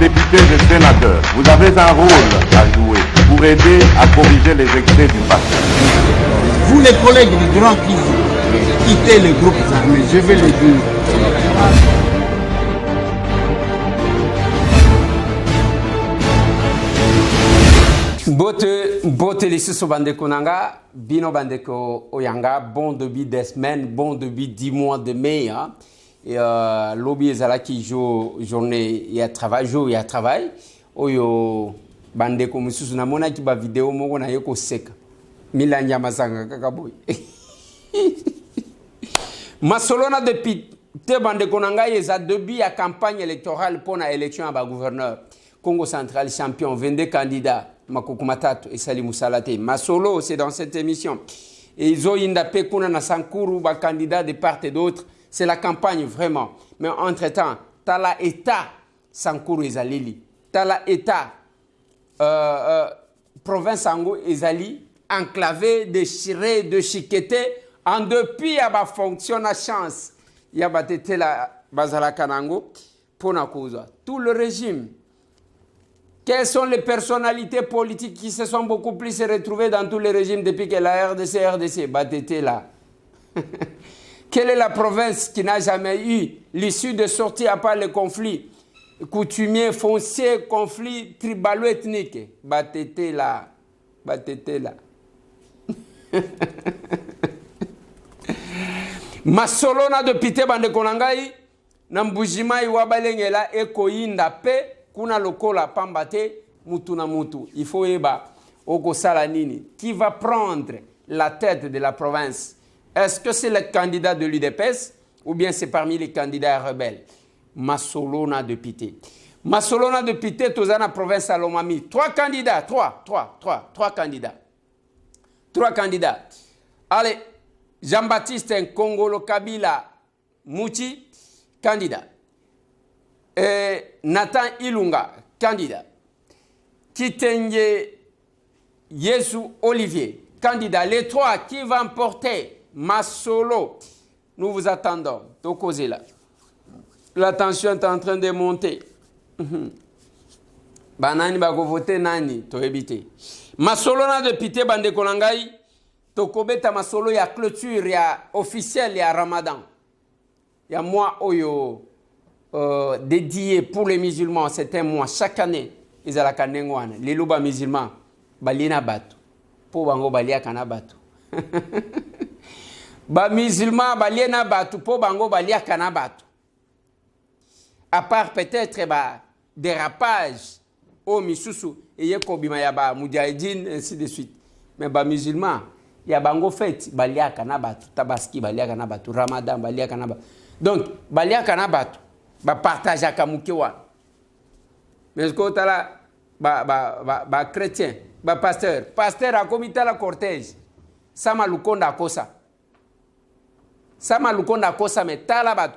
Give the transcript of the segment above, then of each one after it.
députés et sénateurs, vous avez un rôle à jouer pour aider à corriger les excès du passé. Vous les collègues du droit qui quittez les groupes armés, je vais le dire. Bote lisusu bandeko nanga, bino bandeko oyanga, bon début des semaines, bon début 10 mois de mai. Hein? Et lobby ezala qui joue journée il y a travail, jour il y a travail. Oyo bandeko mususu na mona ki ba vidéo moko na yeko seka. Milanja masanga kaka boy. Masolona depuis te bandeko nanga yeza début ya campagne électorale pour na élection à ba gouverneur. Congo central champion, 22 candidats. Makukumatatu et Sali Moussalate. Masolo, c'est dans cette émission. Et ils ont indapé kuna na Sankuru, ba candidat de part et d'autre. C'est la campagne vraiment. Mais entre-temps, t'as la État Sankuru ezalili. T'as la État province Ango ezali enclavé, déchiré, déchiqueté. En dépit à ba fonction à chance. Ya batete la bazala kanango pour na cause. Tout le régime. Quelles sont les personnalités politiques qui se sont beaucoup plus retrouvées dans tous les régimes depuis que la RDC, Batete là. Quelle est la province qui n'a jamais eu l'issue de sortie à part le conflit coutumier, foncier, conflit tribalo-ethnique? Batete là. Batete là. Masolona de Pite Bandekonangai, Nambujima Iwabalengela Ekoyinda Pe. Kuna lokola pambate mutu na mutu. Il faut eba oko salanini. Qui va prendre la tête de la province? Est-ce que c'est le candidat de l'UDPS ou bien c'est parmi les candidats rebelles? Masolona de Pité. Masolona de Pité, tozana province à Lomami. Trois candidats. Candidats. Allez, Jean-Baptiste Nkongolo Kabila Mouti, candidat. Nathan Ilunga, candidat. Kitenge Yesu Olivier, candidat. Les trois qui vont porter Masolo. Nous vous attendons. Tokozé là. La tension est en train de monter. Banani bako voter nani to ebité. Masolo na de pité bande kolangai. Tokobeta masolo ya clôture ya officiel ya Ramadan. Ya moi oyo dédié pour les musulmans, c'est un mois chaque année. Ils ont la kanengwana. Les louba musulmans, balina batu. Pour bango balia kana batu. Ba musulmans balina batu. Pour bango balia kana batu. À part peut-être dérapage au misusu et yekobima yaba mujahidin ainsi de suite. Mais ba musulmans, ya bango fête balia kana batu. Tabaski balia kana batu. Ramadan balia kana batu. Donc balia kana batu. Ba partage à Kamoukewa. Mais ce que ba chrétien, ba pasteur a commis la cortège. Sama lukonda kosa. Sama lukonda kosa mais talabat.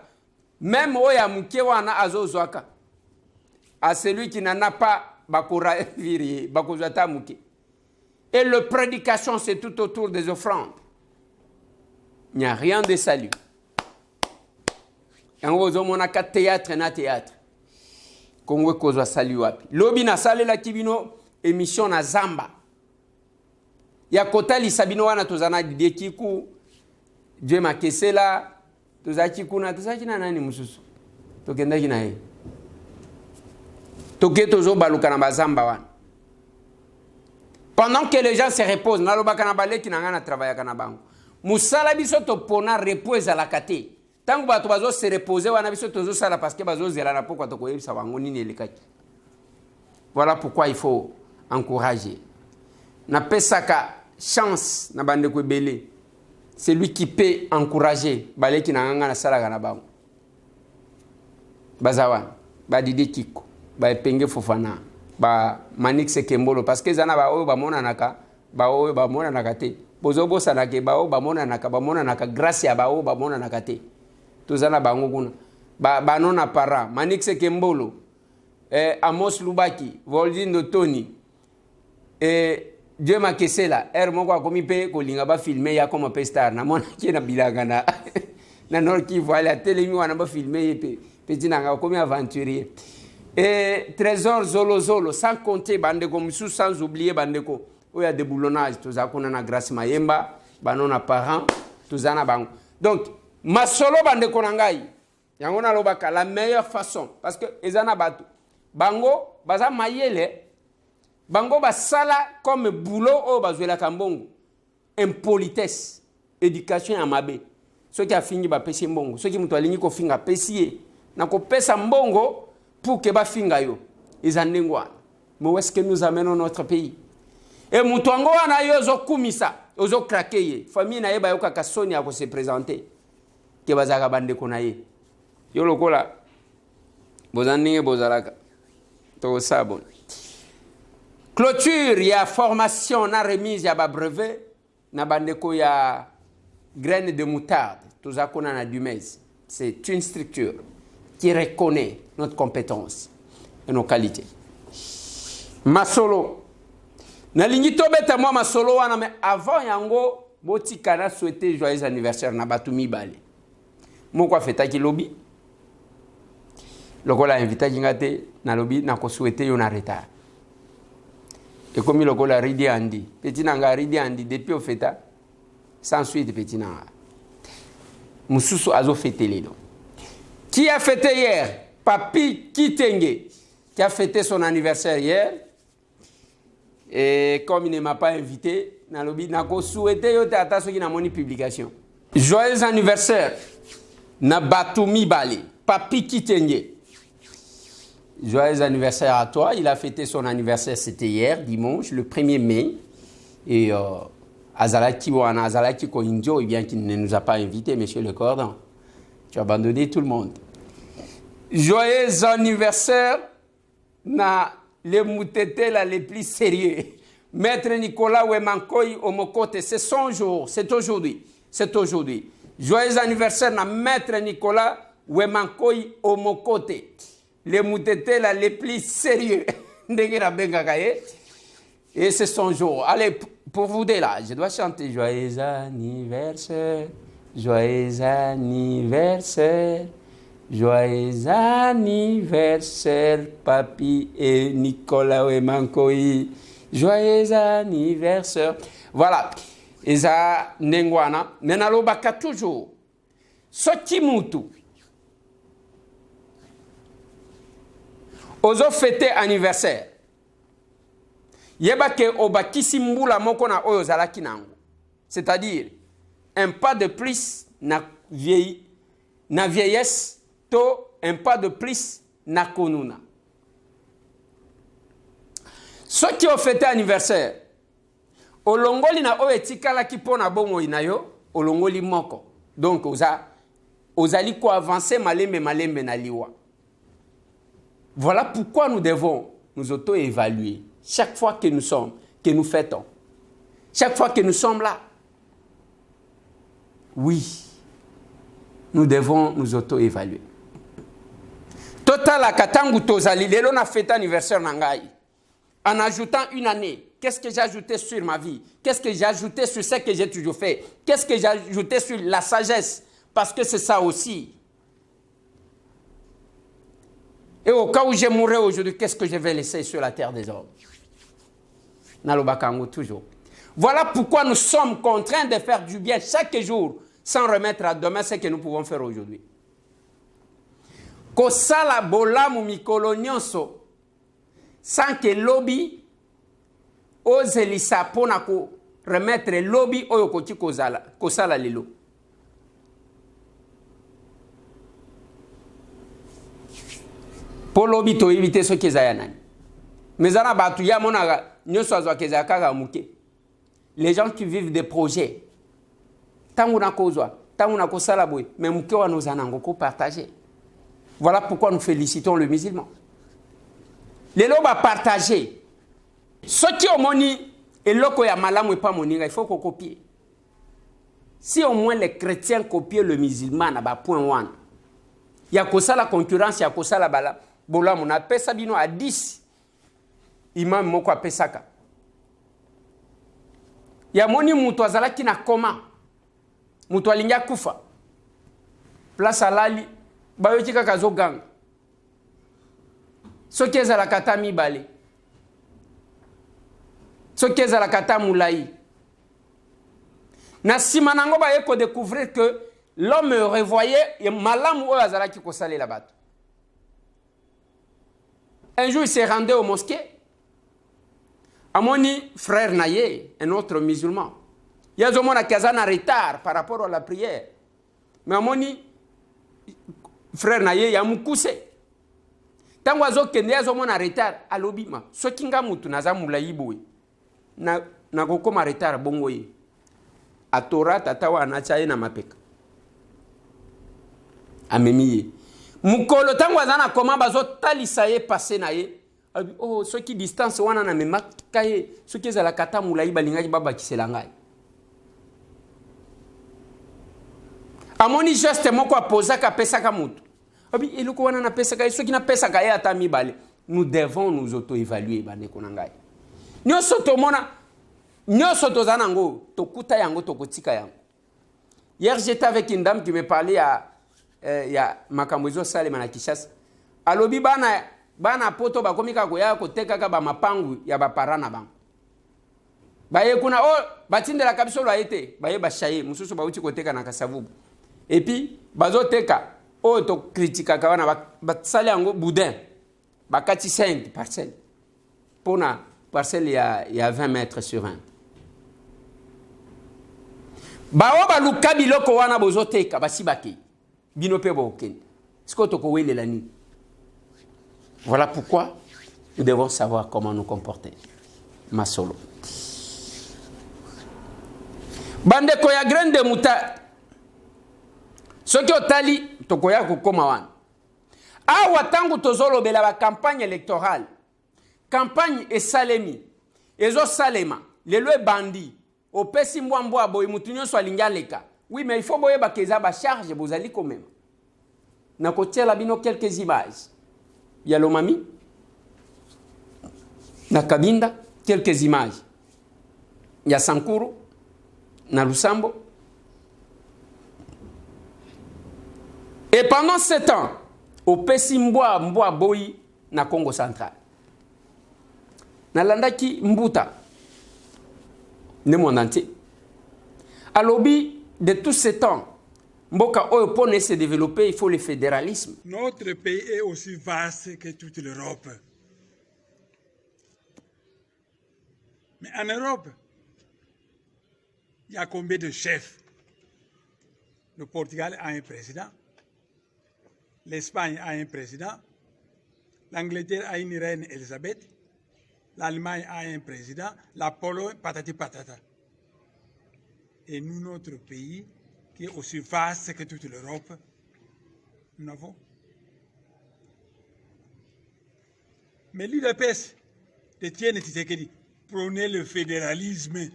Même oya Moukewa na azozwaka. À celui qui n'en a pas bakura viri, bakuzata Mouké. Et le prédication c'est tout autour des offrandes. Il n'y a rien de salut. Yango mona ka théâtre na théâtre. Kongwe kozwa sali wapi. Lobi na sale la kibino émission na Zamba. Ya kotali sabino wana tozana didie kiku. Dieu makesela tozaki kuna tozaki na nani mususu. Tokenda kina ye. Toke tozo baluka na bazamba wana. Pendant que les gens se reposent, na loba kana bale kinanga na travailler kana bango. Musala biso to pona repose à la kate. Tant que bato bazo se reposer wana biso tozo sala parce que bazo zela na poko to koyebisa bango nini elekaki. Voilà pourquoi il faut encourager. Na pesaka chance na bande ko belé. C'est lui qui peut encourager balé ki na nganga na sala kana bango. Bazawan, ba Didi Kiko, ba Penge Fofana, ba Manix Kembolo parce que zana ba oyo ba mona naka, ba oyo ba mona naka te. Bozo bosa nake ba oyo ba mona naka grâce ya ba oyo ba mona naka te. Tozana bango kuna ba nona para Manix Kembolo Amos Lubaki Voldine Tony Dieu makesela moko akomi pe kolinga ba filmer ya comme star na mona ki na bilanga na Nord Kivu ala telemi wana ba filmer pe petit nanga komi aventurier Et trésor zolo zolo, sans compter bandeko moussou, sans oublier bandeko. Où il y a des boulonnages, tous à qu'on a grâce mayemba, banona parents, tous à bango. Donc, masolo bandeko nangai, yangona lobaka, la meilleure façon, parce que ezana batu, bango, baza mayele, bango basala comme boulot au bazuela kambongo, impolitesse, éducation à mabe. Ceux qui a fini ba pesi mbongo, ceux qui mutwalingi ko finga pesier, na ko pesa mbongo, pour que ba finga yo izandengwa. Mais où est-ce que nous amenons notre pays? Et mutuango wana yo zo kumisa ozo craquer famille na yeba yo kaka soni ako se présenter ke bazaka bande ko na ye yo lokola bozandinge bozalaka to sabon clôture ya formation na remise ya ba brevet na bande ko ya graines de moutarde tozakona na Dumez. C'est une structure qui reconnaît notre compétence et nos qualités. Masolo. Nalingi tobeta moi masolo wana mais avant yango boti kana souhaiter joyeux anniversaire na batumi bale. Moko feta ki lobby. Lokola invita ngate na lobby na ko souhaiter yo na retard. Et comme lokola ridi andi, petit nanga ridi andi depuis au feta sans suite petit nanga. Mususu azo fêter lelo. Qui a fêté hier? Papi Kitenge, qui a fêté son anniversaire hier. Et comme il ne m'a pas invité, je vais souhaiter une publication. Joyeux anniversaire, na Batumi Bale, Papi Kitenge. Joyeux anniversaire à toi. Il a fêté son anniversaire, c'était hier, dimanche, le 1er mai. Et Azalaki Wana, Azalaki Koinjo, eh bien qu'il ne nous a pas invités, monsieur le cordon. Tu as abandonné tout le monde. Joyeux anniversaire na les moutete là les plus sérieux. Maître Nicolas Wemankoy Omokote, c'est son jour, c'est aujourd'hui. C'est aujourd'hui. Joyeux anniversaire na Maître Nicolas Wemankoy Omokote. Les moutete là les plus sérieux. Et c'est son jour. Allez, pour vous deux là, je dois chanter joyeux anniversaire. Joyeux anniversaire, joyeux anniversaire, Papi et Nicolas Wemankoy. Joyeux anniversaire. Voilà. Eza Nengwana. Menalobaka toujours. Soti mutu. Ozo fêter anniversaire. Yebake obakisi mbula moko na oyo zalaki nango. C'est-à-dire, un pas de plus na vieillesse, to un pas de plus na konuna. Ceux qui ont fêté anniversaire, olongoli na oetikala ki pona bongo inayo, olongoli moko. Donc, ozali ko avancer malembe na liwa. Voilà pourquoi nous devons nous auto-évaluer chaque fois que nous fêtons. Chaque fois que nous sommes là. Oui, nous devons nous auto-évaluer. Total Katangu Tozali, lelo na fête anniversaire nangai. En ajoutant une année, qu'est-ce que j'ai ajouté sur ma vie? Qu'est-ce que j'ai ajouté sur ce que j'ai toujours fait? Qu'est-ce que j'ai ajouté sur la sagesse? Parce que c'est ça aussi. Et au cas où je mourrai aujourd'hui, qu'est-ce que je vais laisser sur la terre des hommes? Nalobakango toujours. Voilà pourquoi nous sommes contraints de faire du bien chaque jour sans remettre à demain ce que nous pouvons faire aujourd'hui. Kosala bolamu mikolo nyonso sans que lobby ose lisa pona ko remettre lobby oyo koti kosala lelo. Pour lobby to éviter ce que zayanani. Mais ana batu ya monaga nyonso azwa kezaka muke. Les gens qui vivent des projets, tangu na kozwa, tangu na kosala boy, mais muke wa nous anango ko partager. Voilà pourquoi nous félicitons le musulman. Les lois va partager. Ceux qui ont moni et loko ya malamu et pas moninga, il faut qu'on copie. Si au moins les chrétiens copient le musulman na ba point one. Il y a kosa la concurrence, il y a kosa la bala. Bola mon appelle Sabino à 10. Imam moko apesaka. Ya moni mutu azalaki na koma. Mutu alingia kufa. Place alali bayotika kazo gang. soki ezalaka ata mibale soki ezalaka ata mulai na nsima nango baye kodécouvrir que l'homme revoyait malamu oyo azalaki kosalela bato. Un jour il s'est rendu au mosquée amoni frère naye un autre musulman yazomona kaza na retard par rapport à la prière mais amoni frère naye ya mukuse tango azokende yazomona retard alobima soki nga mutu naza mulai boye na kokoma retard bongo ye atora tata wana chaye na mapeka amemiye mukolo tango azana koma bazo talisa ye passé na ye oh soki distance wana na memaka ye soki ezala kata mulai balingaki baba kisela ngai amoni geste moko apozaka pesaka mutu abi eloko wana na pesaka soki na pesaka ye ata mibale. Nous devons nous auto-évaluer bandeko na ngai nyonso tomona nyonso tozana ngo tokuta yango tokotika yango. Hier j'étais avec une dame qui me parlait ya makambo ezo salema na Kinshasa alobi bana poto bakomika koya koteka ba mapangu ya bapara na bango baye kuna batindela kabiso lwa ete baye bashaye mususu bauti koteka na Kasavubu et puis bazoteka to critique kawana basali yango boudin bakati 5 parcelles pona parcelle il y a 20 mètres sur 20 bawo baluka biloko wana bozoteka basibaki bino pe bokende siko tokowelela ni. Voilà pourquoi nous devons savoir comment nous comporter. Masolo. Bande koya grande muta. Soki otali tokoya kokoma wana. Awa tangu tozolo bela ba campagne électorale. Campagne esalemi. Ezo salema. Lelo bandi. Opesi mbwa boy mutunyo so alingaleka. Oui, mais il faut boye ba keza ba charge bozali quand même. Na kotiela bino quelques images. Il y a l'Omami, na Kabinda, quelques images. Il y a Sankuru, na Lusambo. Et pendant 7 ans, au Pessi Mboa Boyi, na Congo central. Na Landaki Mbuta, ne monde entier. À l'objet de tous ces temps, Mboka pour se développer, il faut le fédéralisme. Notre pays est aussi vaste que toute l'Europe. Mais en Europe, il y a combien de chefs? Le Portugal a un président, l'Espagne a un président, l'Angleterre a une reine Elisabeth, l'Allemagne a un président, la Pologne, patati patata. Et nous, notre pays, qui est aussi vaste que toute l'Europe, nous n'avons. Mais l'UDPS de Tienne Tshisekedi prônait le fédéralisme.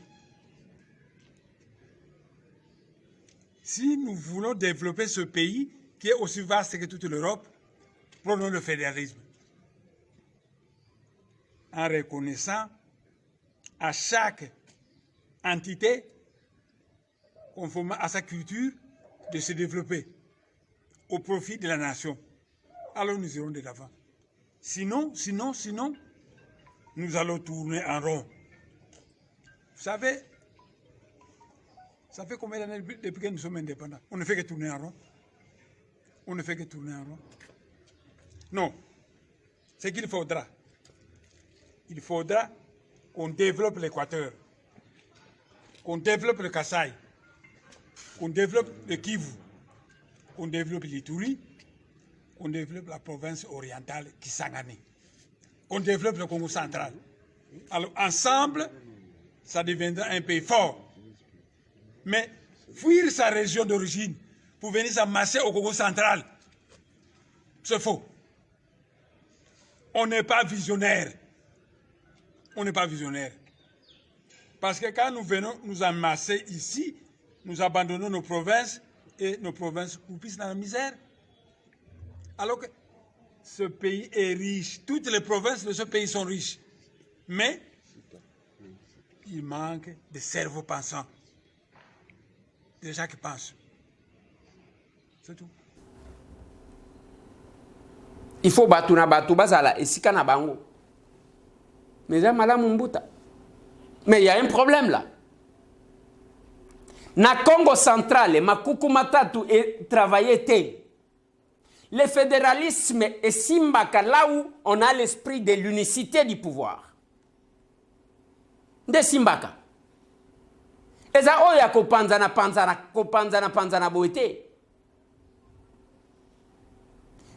Si nous voulons développer ce pays, qui est aussi vaste que toute l'Europe, prônons le fédéralisme. En reconnaissant à chaque entité, conformément à sa culture, de se développer au profit de la nation. Alors nous irons de l'avant. Sinon, nous allons tourner en rond. Vous savez, ça fait combien d'années depuis que nous sommes indépendants? On ne fait que tourner en rond. On ne fait que tourner en rond. Non. Ce qu'il faudra, il faudra qu'on développe l'Équateur, qu'on développe le Kasaï, qu'on développe le Kivu, qu'on développe l'Ituri, qu'on développe la province orientale Kisangani, qu'on développe le Congo central. Alors ensemble, ça deviendra un pays fort. Mais fuir sa région d'origine pour venir s'amasser au Congo central, c'est faux. On n'est pas visionnaire. On n'est pas visionnaire. Parce que quand nous venons nous amasser ici, nous abandonnons nos provinces et nos provinces croupissent dans la misère. Alors que ce pays est riche. Toutes les provinces de ce pays sont riches. Mais il manque de cerveaux pensants. Des gens qui pensent. C'est tout. Il faut batu na batu bazala esika na bango. Mais ça malamu mbuta. Mais il y a un problème là. Na Congo central, makuku matatu et travailler té. Le fédéralisme est simbaka là où on a l'esprit de l'unicité du pouvoir. De simbaka. Eza oya kopanzana panzana boete.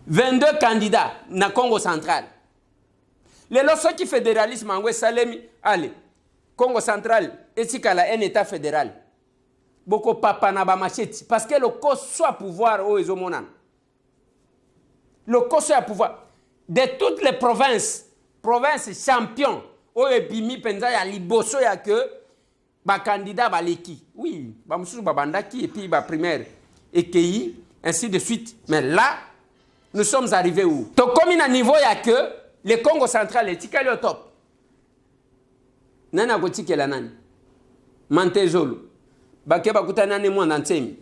22 candidats na Congo central. Les lorsque qui fédéralisme en Salemi, allez, Congo central, etikala un état fédéral. Boko papa na ba macheti parce que le cause soit pouvoir au ezomonan. Le cause soit pouvoir de toutes les provinces champions au ebimi penza ya liboso ya que ba candidat ba leki. Oui, ba mususu ba bandaki et puis ba primaire et qui ainsi de suite. Mais là nous sommes arrivés où? To comme à niveau ya que le Congo central est tikali au top. Nana gotike la nani? Mantezolo. Bakeba kutanane mwana nsemi.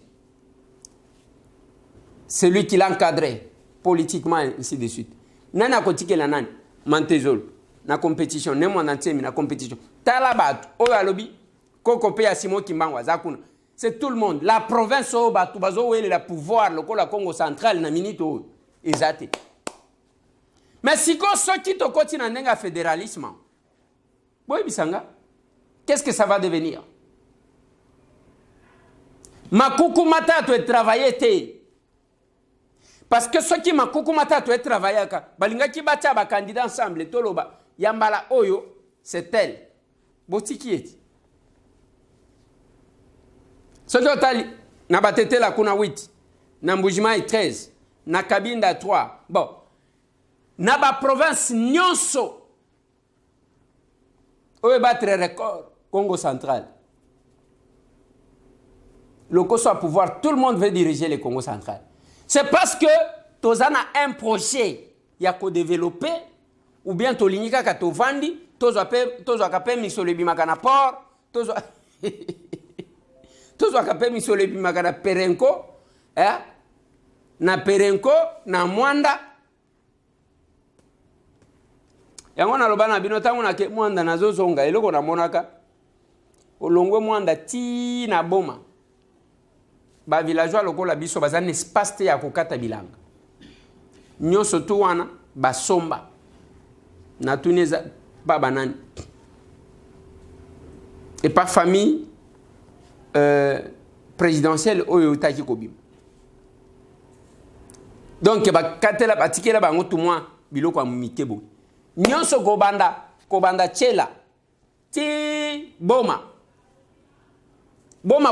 Celui qui l'a encadré politiquement ainsi de suite. Nana gotike la nani? Mantezolo. Na compétition, ne mwana nsemi na compétition. Talabatu, oyo alobi, koko pe ya Simon Kimbangwa zakuna. C'est tout le monde. La province au batu bazo wele la pouvoir loko la Congo central na minute oyo. Ezate. Mais si ko soki to koti na ndenga fédéralisme. Boy bisanga. Qu'est-ce que ça va devenir? Makuku matatu et travailler té. Parce que ceux qui makuku matatu et travailler ka balinga ki batia ba candidat ensemble toloba yambala oyo c'est elle. Botiki eti. Ceux qui otali na batete la kuna 8, na Mbujimai 13, na Kabinda 3. Bon. Na ba province nyonso oyo battre record Congo central. Le Congo soit pouvoir, tout le monde veut diriger le Congo central. C'est parce que tozana un projet ya ko développer ou bien tolinika ka tovandi, tozo kape misole bimaka na port, tozo kape misole bimaka na Perenco, na Perenco na Mwanda. Yango na lobana bino tangu na ke Mwanda nazo zonga eloko na monaka. Olongwe Mwanda ti na boma. Ba villageois lokola biso bazana espace te ya kokata bilanga. Nyoso tu wana basomba. Na tuneza ba banani. Et par famille présidentielle oyo utaki kobima. Donc ba katela batikela bango tout moi biloko amitebo. Nyoso kobanda chela ti boma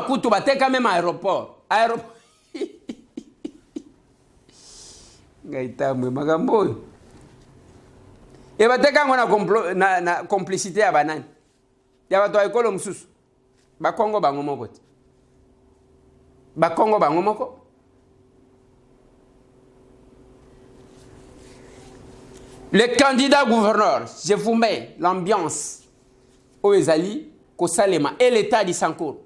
kutu bateka même aéroport ngaitamwe magambo e bateka ngona na complicité ya banani ya bato ekolo mususu bakongo bango moko le candidat gouverneur, je vous mets l'ambiance au Ezali, Kosalema et l'état du Sankour.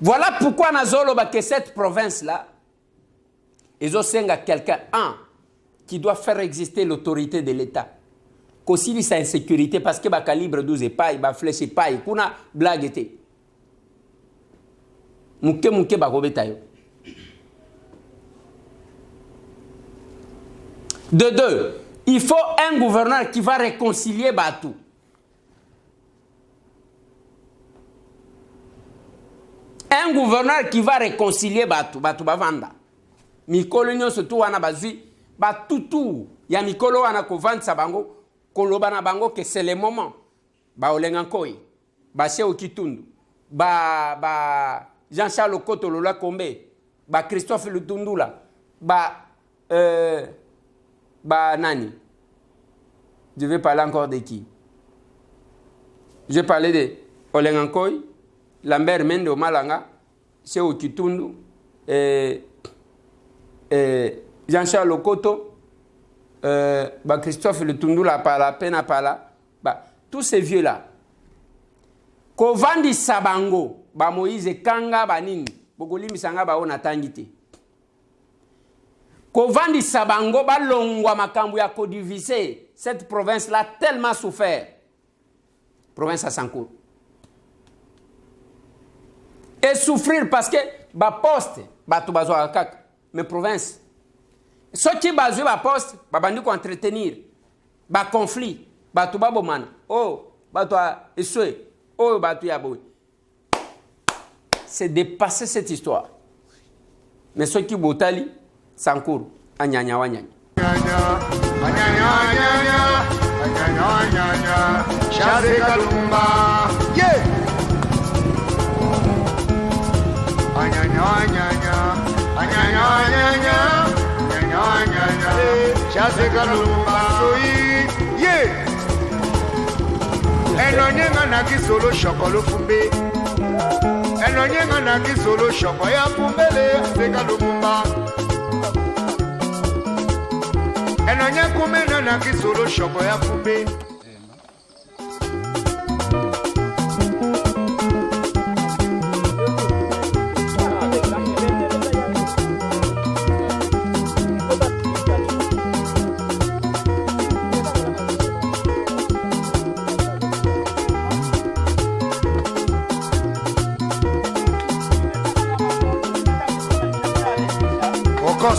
Voilà pourquoi nazoloba que cette province-là, ils ont senga quelqu'un, qui doit faire exister l'autorité de l'État. Qu'aussi sa insécurité parce que ba calibre 12 et pas, ba flèche et pas, kuna blague était. Muke ba kobeta yo. De deux, il faut un gouverneur qui va réconcilier Batou. Un gouverneur qui va réconcilier Batou Bavanda. Mikolo nyo surtout wana bazui Batutu ya mikolo wana kovanda sabango koloba na bango que c'est le moment. Ba Olengankoi, ba Cheo Kitundu, ba Jean-Charles Okoto Lola Kombe, ba Christophe Lutundula, ba Nani. Je vais parler encore de qui? Je vais parler de Olengankoi, Lambert Mende Omalanga, Cheo Kitundu, Jean-Charles Okoto, Christophe Lutundula Pala, Pena Pala, tous ces vieux-là. Kovandi Sabango, Moïse Kanga Banini, Bogolimi Sanga Baona Tangite. Kovandi Sabango, Longwa Makambu ya Kodivise, cette province-là tellement souffert. Province à Sankour. Et souffrir parce que poste bato bazwa kaka mais province soki bazwi ba poste babandi ko entretenir ba conflit bato babomana oh bato eswe oh bato ya boy c'est dépasser cette histoire mais soki botali sankuru anyanya wanyanya Chaze Kalumba, yeah. Chaze Kalumba, soyi, yeah. Enonyenga na kisolo shokolo fumbe. Enonyenga na kisolo shoko ya fumbele, Chaze Kalumba. Enonye kumena na kisolo shoko ya fumbe.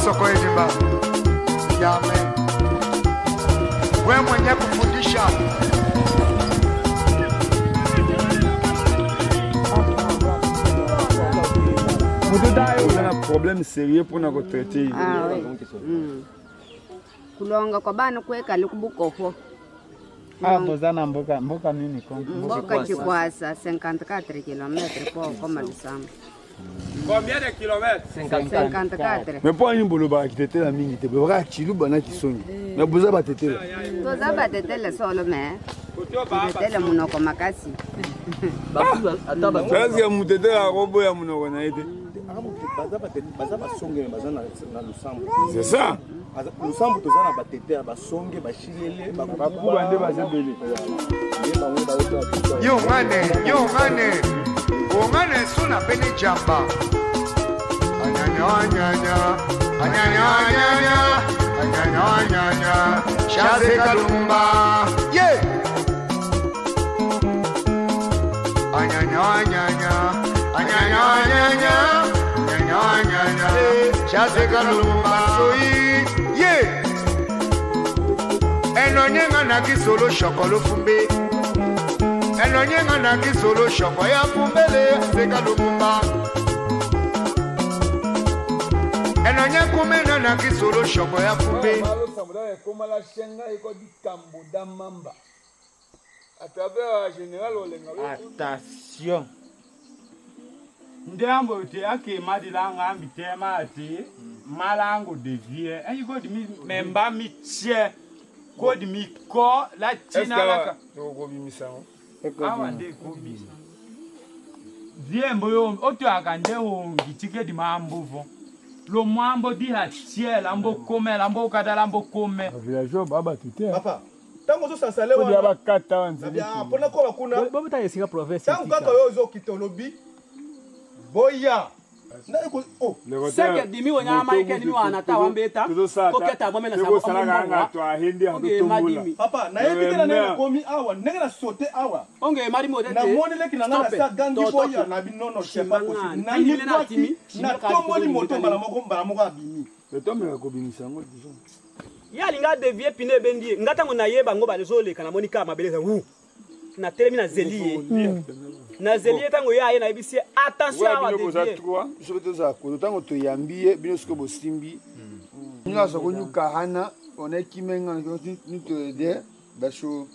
Soko ejimba yame we mwenye kufundisha on a un problème sérieux pour nous traiter. Kulonga kwa bana kweka likubukofo bozana mboka nini kongo mboka Chikwasa 54 km kwa Malisamba. Combien de kilomètres? 54. Mais pas une boulot qui était la minute, mais voilà qui nous bana qui sonne. Mais vous avez été là. Vous avez été là solo mais. Vous êtes là monoko makasi. Ça c'est mon tété à robot ya monoko na été. C'est ça. Lusambo tozana batete basonge bashilele bakubande bazebele. Yo mane. Ongane suna pene jamba. Anyanya. Chaze Kalumba. Yeah. Anyanya. Chaze Kalumba. Soyi. Yeah. Enonyenga na kisolo shokolo fumbe. Enonyenga na kisolo shoko ya fumbele Chaze Kalumba. Enonye kumena na kisolo shoko ya fumbe. Attention. Ndambo te ake madila ngambi tema ati malango devie. And you go to me member mi tie. Go to me ko la tina la. Awande kobi. Viembo yo otu akande ho ngitike di mambovo. Lo mambo di hatie lambo kome lambo kada lambo kome. Villageois baba tuté. Papa, tango zo sansale wana. Ko diaba 4 ans. Bien, pona ko bakuna. Bobo ta yesinga province. Tango kaka yo zo kitolobi. Boya. Na ko oh. Seke dimi wonya amaike dimi wana ta wambeta. Koketa bomena sabo omona to ahindi hatotungula. Papa, na yebi tena na komi awa, ndenge na sauter awa. Onge mari modete. Na monele kina na sa gangi boya na bi nono c'est pas possible. Na ni na timi. Na tomoni moto bala moko abimi. Le tombe ko bimisa ngo disons. Ya linga devie pine bendi ngata ngo nayeba ngo balezole kana monika mabeleza wu. Na telemi na zelie. Na zelie tango ya na ibisi attention à devie. Je veux te dire ko tango to yambie bino sko bosimbi. Nga so ko nyuka hana on est kimenga nous te aider basho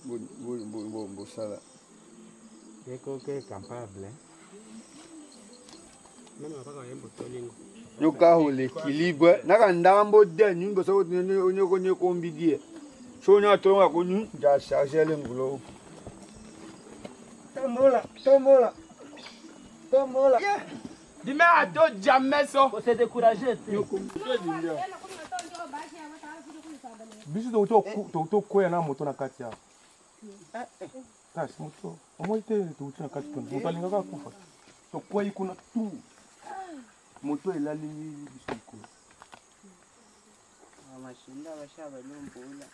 bon sala. Eko ke capable. Nyuka ho l'équilibre na ndambo de nyungo so onye ko mbidie. So nya to nga ko nyu ja charger le ngulo. Tomola. Dis-moi à d'autres jamais ça. Faut se décourager. Bisu to koya na moto na kati ya. Kasi moto. Omoite to na kati kwa. Moto alinga kufa. To koyi kuna tu. Moto elali bisu ko. Amashinda bashaba nyumbula.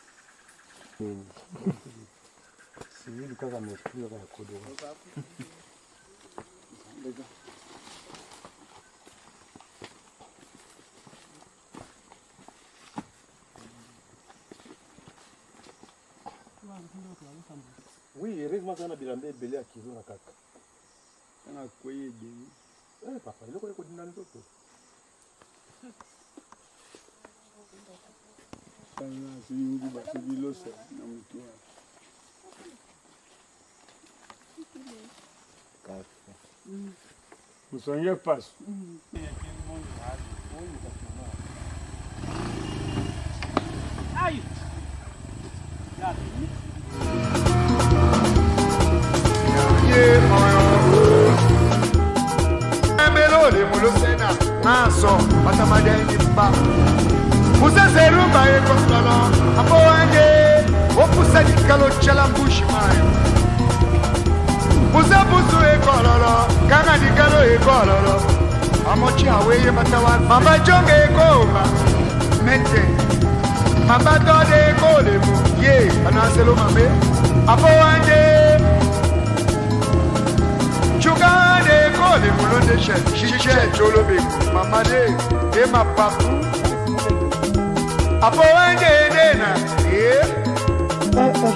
Sivili kaka mespira kwa kodoa. bazana bilambe belé akizo na kaka. Na koye de. Papa, il est quoi dina nzoto. Sana singu ba sibilosa na mtu. Musonge passo. Ai! Melole mulosena naso batamadeni ba Muzezeruba ekotlolo apo wange opusa dikalo chalambushi mayo Muzebuzu ekololo kanga dikalo ekololo amochi aweye matawa mama jonge ekoma mete mama dode ekolemu ye anaselo mame apo wange Chugade kole mulonde chiche cholobe mamade e mapapu apo wende nena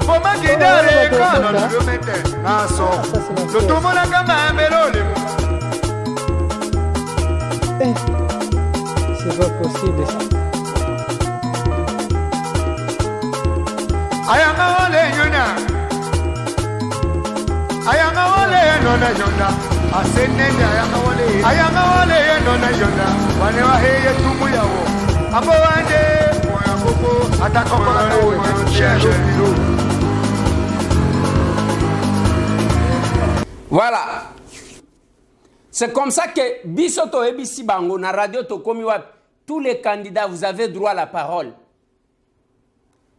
Poma kidare kono lumete naso Lutumona kama melole C'est pas possible ça. Ayanga ole nyuna Ayanga ole nona yonda Asenende ayanga ole nona yonda Wane wa heye tumu yawo Apo wande Moya koko Atakokola no Cherche bilo Voilà. C'est comme ça que Bisoto et Bissi Bango, na radio Tokomiwa, tous les candidats, vous avez droit à la parole.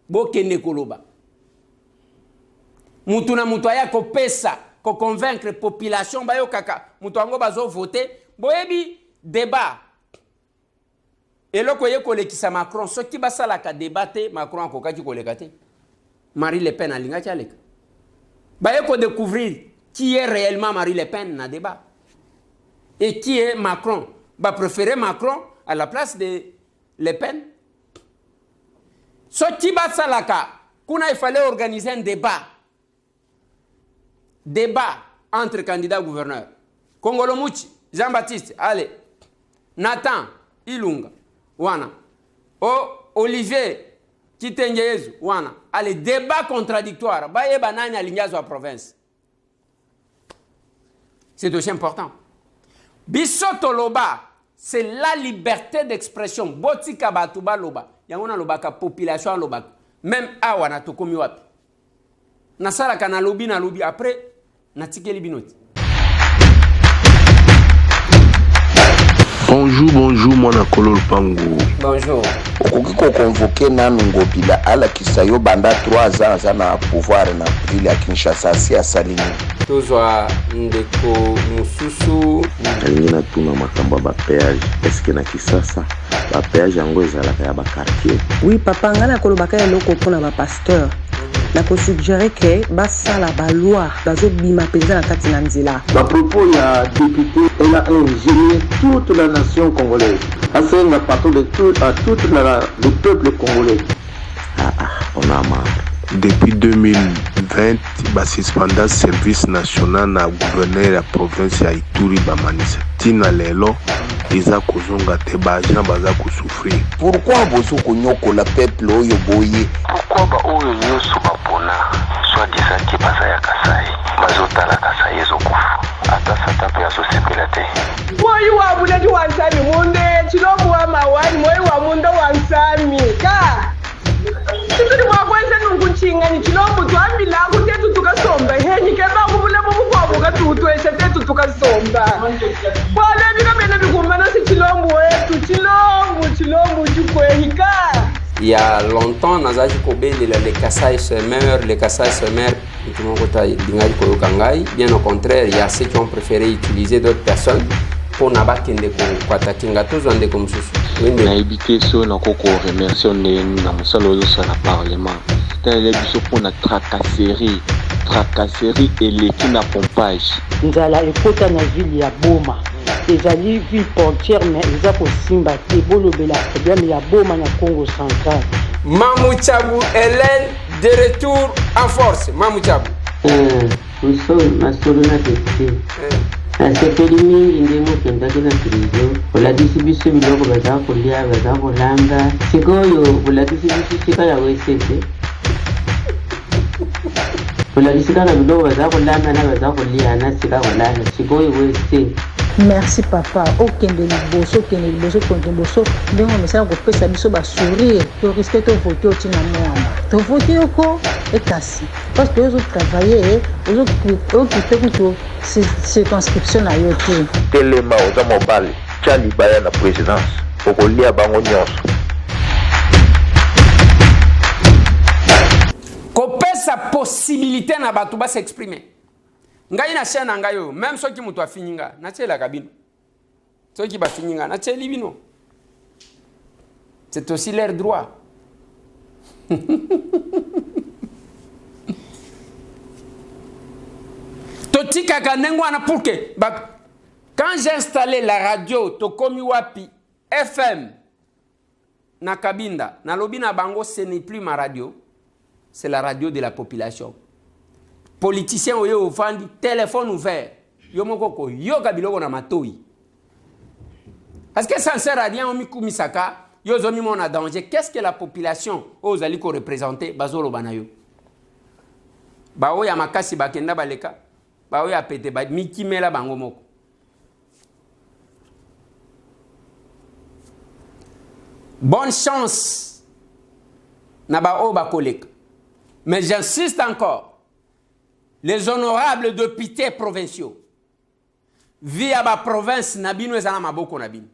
Bokene Koloba. Mutuna mutoya ko pesa, ko convaincre la population, bayo kaka, mutuango bazo voter, boyebi débat. Et là, koye kolekisa Macron, ce qui basa la ka débattre, Macron ko kaki kolekate. Marie Le Pen alinga tialeka. Bayo ko découvrir qui est réellement Marie Le Pen na débat. Et qui est Macron? Bah préférer Macron à la place de Le Pen. Ce qui basa la ka, kuna il fallait organiser un débat. Débat entre candidats gouverneurs. Kongolo Mouchi, Jean-Baptiste, allez. Nathan, Ilunga, Wana. Oh, Olivier, Kitengeyezu, Wana. Allez, débat contradictoire. Baye banani alingazo à province. C'est aussi important. Bisoto Loba, c'est la liberté d'expression. Botika Batuba Loba. Yangona Loba ka population Loba. Même Awana Tokomi Wapi. Nasara kana lobi na lobi après. Natikeli binoti. Bonjour, moi Nakolo Pango. Bonjour. Okoko convoqué Nanu Ngobila ala kisayo banda 3 ans na pouvoir na ville ya Kinshasa si asalini. Tozwa ndeko mususu. Alingina tuna makamba ba péage. Est-ce que na Kisasa ba péage yango ezalaka ya ba quartier? Oui papa ngana kolobaka ya loko pona ba pasteur. Na ko suggérer que basala ba loi bazo bima penza na kati na nzela. À propos ya député, elle a ingénié toute la nation congolaise. C'est un partout de tout le peuple congolais. On a marre. Depuis 2020, ba suspenda service national na gouverneur la province ya Ituri ba manisa. Tina lelo iza kozonga te ba agent baza ko souffrir. Pourquoi bozo konyoko la peuple oyo boye? Pourquoi ba oyo nyoso bapona soit disant ki baza ya Kasai bazotala Kasai ezokufa ata sata pe azosepela te. Moyi wa buledi wa nsami munde chilobu wa mawani moyi wa mundo wa nsami ka Tituli mwakwenze nungunchinga ni chilobu tuambila kutetu tukasomba henyi keba kubule mubukwabu katutu eshetetu tukasomba wale bika bene bikumana si chilombu wetu chilombu chukwehika. Il y a longtemps, Nazaji Kobe, les Kassai se meurent, bien au contraire, il y a ceux qui ont préféré utiliser d'autres personnes pour n'abattre des comme ça. Na éviter ça, on a encore remercié na parlement. C'est pour la tracasserie et l'équipe na pompage. Nous allons écouter na ville ya Boma. Ezali ville portière mais eza ko simba te bolobela problème ya Boma na Congo central. Mamou Tchabou Hélène de retour en force. Mamou Tchabou. Uso masolona tete. Asepeli mingi ndenge okendaki na prison olakisi biso biloko baza kolia baza kolamba sikoyo olakisi biso sika ya wesete olakisi kaka biloko baza kolamba na baza kolia na sika kolala sikoyo wese. Merci papa okende liboso ndenge omesala kopesa biso basourire toriske tovote otina mwana tovote yoko ekasi parce que ozotravaille okite kutu circonscription na yo te telema oza mobali tia libaya na présidence okolia bango nyonso kopesa possibilité na bato s'exprimer. Ngai na chaîne ngai yo même soki mutu afininga na tela kabino soki ba fininga na teli bino c'est aussi leur droit. Totika kanengwa na pourque quand j'ai installé la radio tokomi wapi FM na Kabinda na lobina bango ce n'est plus ma radio, c'est la radio de la population. Politiciens oyo ofandi téléphone ouvert yo moko ko yoka biloko na matoi parce que ça ne sert à rien on miku misaka yo zomi mona danger. Qu'est-ce que la population ozali ko représenter bazolo banayo ba oya makasi bakenda baleka ba oya pete ba mikimela bango moko. Bonne chance na ba o ba koleka, mais j'insiste encore. Les honorables députés provinciaux via la province nabino ezana maboko nabino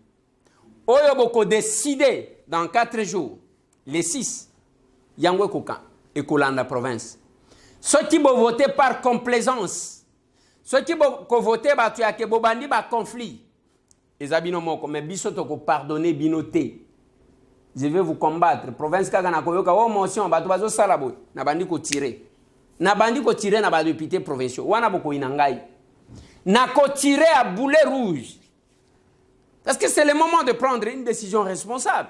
oyo boko décider dans 4 jours les 6 yango ekoka ekolanda province ceux qui vont voter par complaisance ceux qui vont voter batu ya ke bobandi ba conflit ezabino moko mais biso to ko pardonner binoté. Je vais vous combattre province kaka na koyoka o motion batu bazo sala boy na bandi ko tirer na bandi ko tirer na ba députés provinciaux wana boko inangai na ko tirer à boulet rouge parce que c'est le moment de prendre une décision responsable.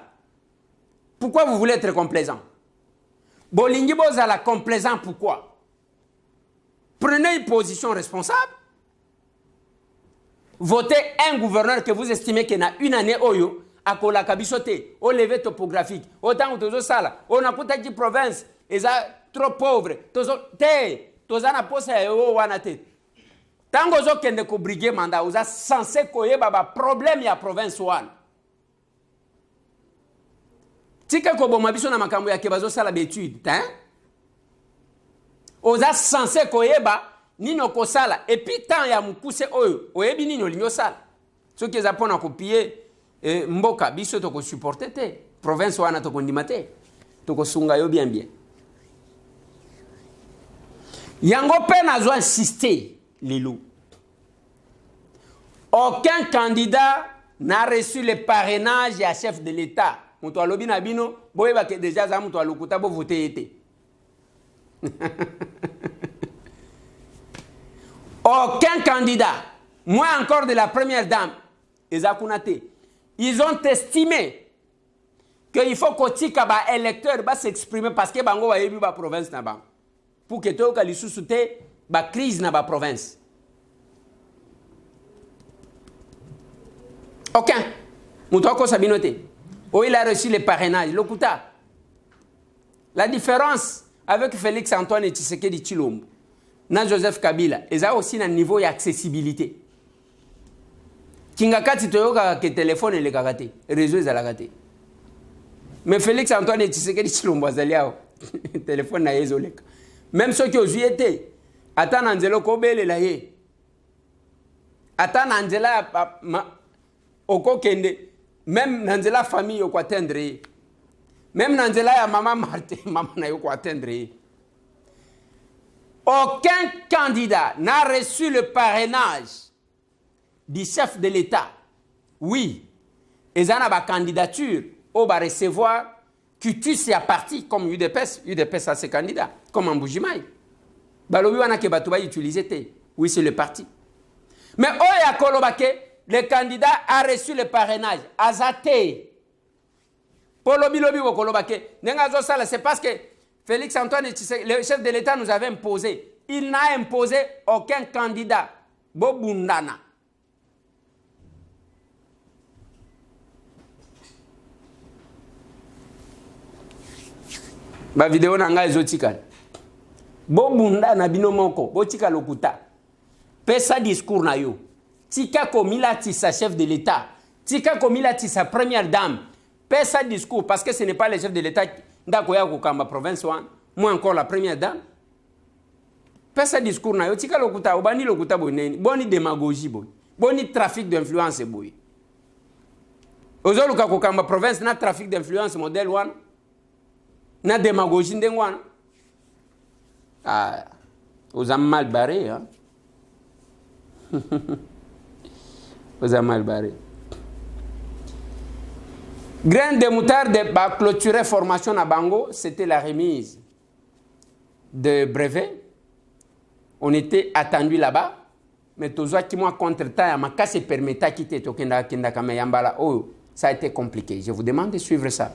Pourquoi vous voulez être complaisant? Bolingi bozala complaisant pourquoi? Prenez une position responsable. Votez un gouverneur que vous estimez qu'il y a une année oyo akola kabisote au levé topographique autant tozo sala on a kuta qui province eza trop pauvre tozo te tozana posa yo wana te tango zo kende ko briguer mandat oza censé koyeba ba problème ya province wana tika ko boma biso na makambo ya ke bazo sala d'étude hein oza censé koyeba nino ko sala et puis tant ya mukuse oyo oyebi nino linyo sala soki eza pona copier mboka biso to ko supporter te province wana to ko ndima te to ko sunga yo bien yango pe nazo insister lelo aucun candidat n'a reçu le parrainage à chef de l'État muto alobi na bino boyeba ke déjà za muto alokuta bo voter été aucun candidat moins encore de la première dame ezakunate. Ils ont estimé qu'il faut que les électeurs s'exprimer parce que bango va yebi ba province na ba pour que to ka lisusu te ba crise na ba province. Aucun. Moutoko sabinote. Oh, il a reçu le parrainage. Lokuta. La différence avec Félix Antoine et Tshisekedi Tshilombo, na Joseph Kabila, ils ont aussi un niveau d'accessibilité. Kingakati toyoka ke téléphone le kagate, réseau ezalaka te. Mais Félix Antoine et Tshisekedi Tshilombo azaliao téléphone na yezoleka. Même ceux qui ont été ata na nzelo ko belela ye. Ata na nzela okokende même na nzela famille ko atteindre. Même na nzela ya maman Martin maman na yo ko atteindre. Aucun candidat n'a reçu le parrainage du chef de l'État. Oui, ils ont une candidature, on va recevoir Cutus et à parti comme UDPS a ses candidats, comme en Boujimaï. Balobi wana ke batu ba utiliser te. Oui, c'est le parti. Mais Oya Kolobake, le candidat a reçu le parrainage. Azate. Polobi lobi wo Kolobake. Nengazo sala, c'est parce que Félix Antoine, le chef de l'État nous avait imposé. il n'a imposé aucun candidat. Bobundana. Ba vidéo nanga ezotika. Bobundana bino moko, botika lokuta. Pesa discours na yo. Tika komila tisa chef de l'État. Tika komila tisa première dame. Pesa discours parce que ce n'est pas le chef de l'État ndakoya kokamba province one. Moi encore la première dame. Pesa discours na yo tika lokuta obani lokuta boneni. Boni démagogie boy. Boni trafic d'influence boy. Ozoluka kokamba province na trafic d'influence modèle one. Na démagogie ndengwana. Ah, vous avez mal barré hein. Vous avez mal barré. Grain de moutarde va clôturer formation à Bango, c'était la remise de brevet. On était attendu là-bas, mais tout ça qui moi contre-temps, ma casse permettait de quitter Tokenda Kenda Kamayambala. Oh, ça a été compliqué. Je vous demande de suivre ça.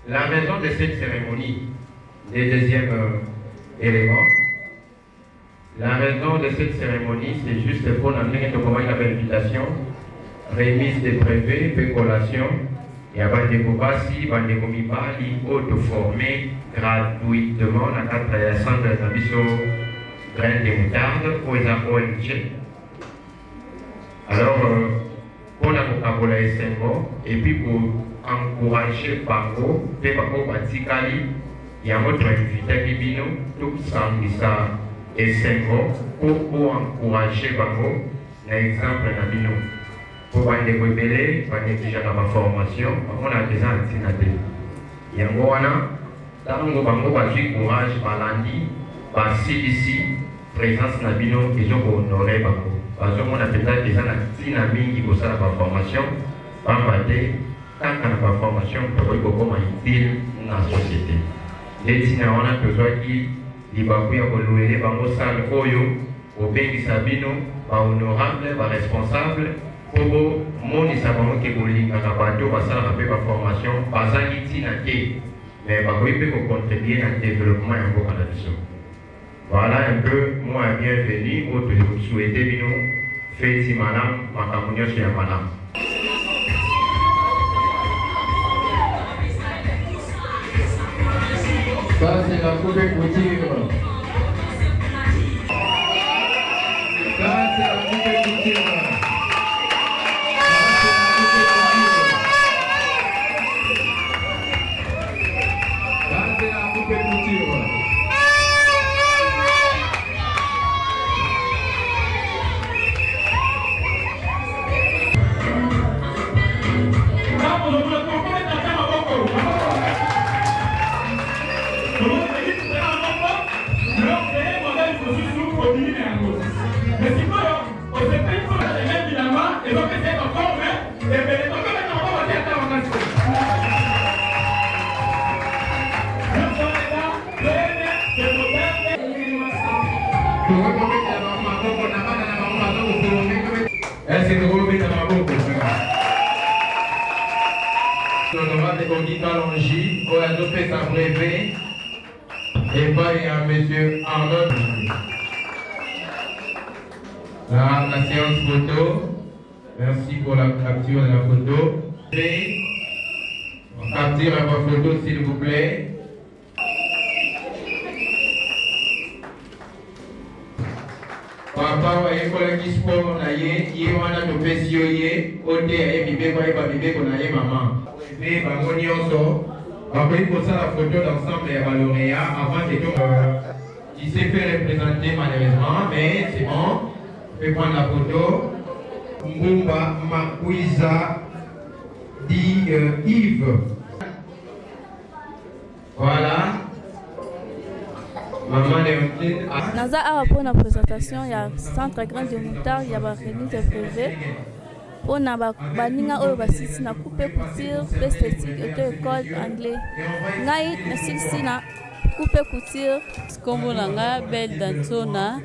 La raison de cette cérémonie, le deuxième élément, la raison de cette cérémonie, c'est juste pour amener l'invitation, remise des brevets, pécolation, et avant de Kobasi, Bandeko Mibali, auto-formé gratuitement dans le centre de l'ambition graines de moutarde pour les ONG. Alors, pour la Coca-Cola et puis pour encourager Bango, et Bango Batikali, il y a un autre invité qui vient, tout ça, et pour encourager Bango, l'exemple de Bino. Pour les rebelles, pour les déjà dans ma formation, on a déjà antinate. Il y a un tango Bango Baji courage, Balandi, Basilici, présence de Bino, et je vais honorer Bango. Parce qu'on a peut-être déjà la dynamique pour ça la formation, pas mater. Quand on a une formation, on peut beaucoup utile dans la société. Les dîners, on a besoin qui les babouilles à louer les bambous sales, au pays Sabino, honorable, responsable, pour mon isabano qui est bouling à la bateau, va ça la formation, pas ça qui tient à qui, mais babouille peut contribuer à développement et à la vision. Voilà un peu, moi, bienvenue, vous souhaitez, Bino, faites madame, ma camouflage chez madame. Ça, c'est la coupe de couture. Ça, c'est la coupe de couture. Ça, c'est la coupe de couture. L'honorable Conguita Longi, pour adopter sa brevet, et pas à M. Arnaud. La séance photo, merci pour la capture de la photo. On capture votre photo s'il vous plaît. papa ayekolaki sport na ye wana topesi yo ye ote aye mibeko ayeba mibeko na ye mama mpe bango nyonso bakoki kosala photo d'ensemble ya balauréat avant que il s'est fait représenter malheureusement mais c'est bon on peut prendre la photo. Mbumba Makuiza dit Yves. Voilà. Maman Léontine. Naza a pour la présentation, il y a centre grand de Moutarde, il y a la remise privée. On a baninga oyo basisi na coupe couture, esthétique et école anglais. Ngai na sisi na coupe couture. Kombo nanga belle dantona.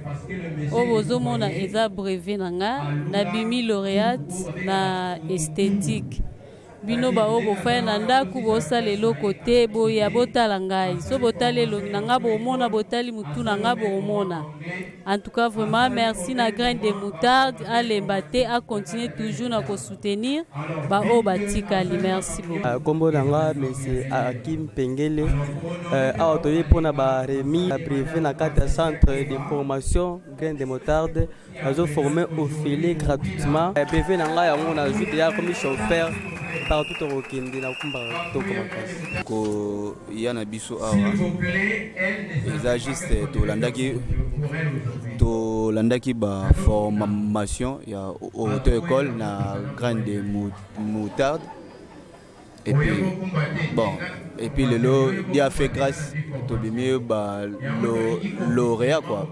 Obozo mona eza brevet nanga na bimi lauréate na esthétique. Bino ba obo fa na ndaku bosala eloko te boya botala ngai so botala eloko nanga bomona botali mutu nanga bomona. En tout cas vraiment merci na graine de moutarde à l'embate à continuer toujours na ko soutenir ba o batikali merci beaucoup. Kombo nanga monsieur Hakim Pengele a otoye pona ba remis privé na carte centre de formation graine de moutarde azo formé au filet gratuitement privé nanga ya mona juste ya comme chauffeur partout au Kindi na kumba to comme ko yana biso awa eza juste to landaki ba formation ya auto école na graine de moutarde et puis bon et puis le lot il a fait grâce to bimi ba lauréat quoi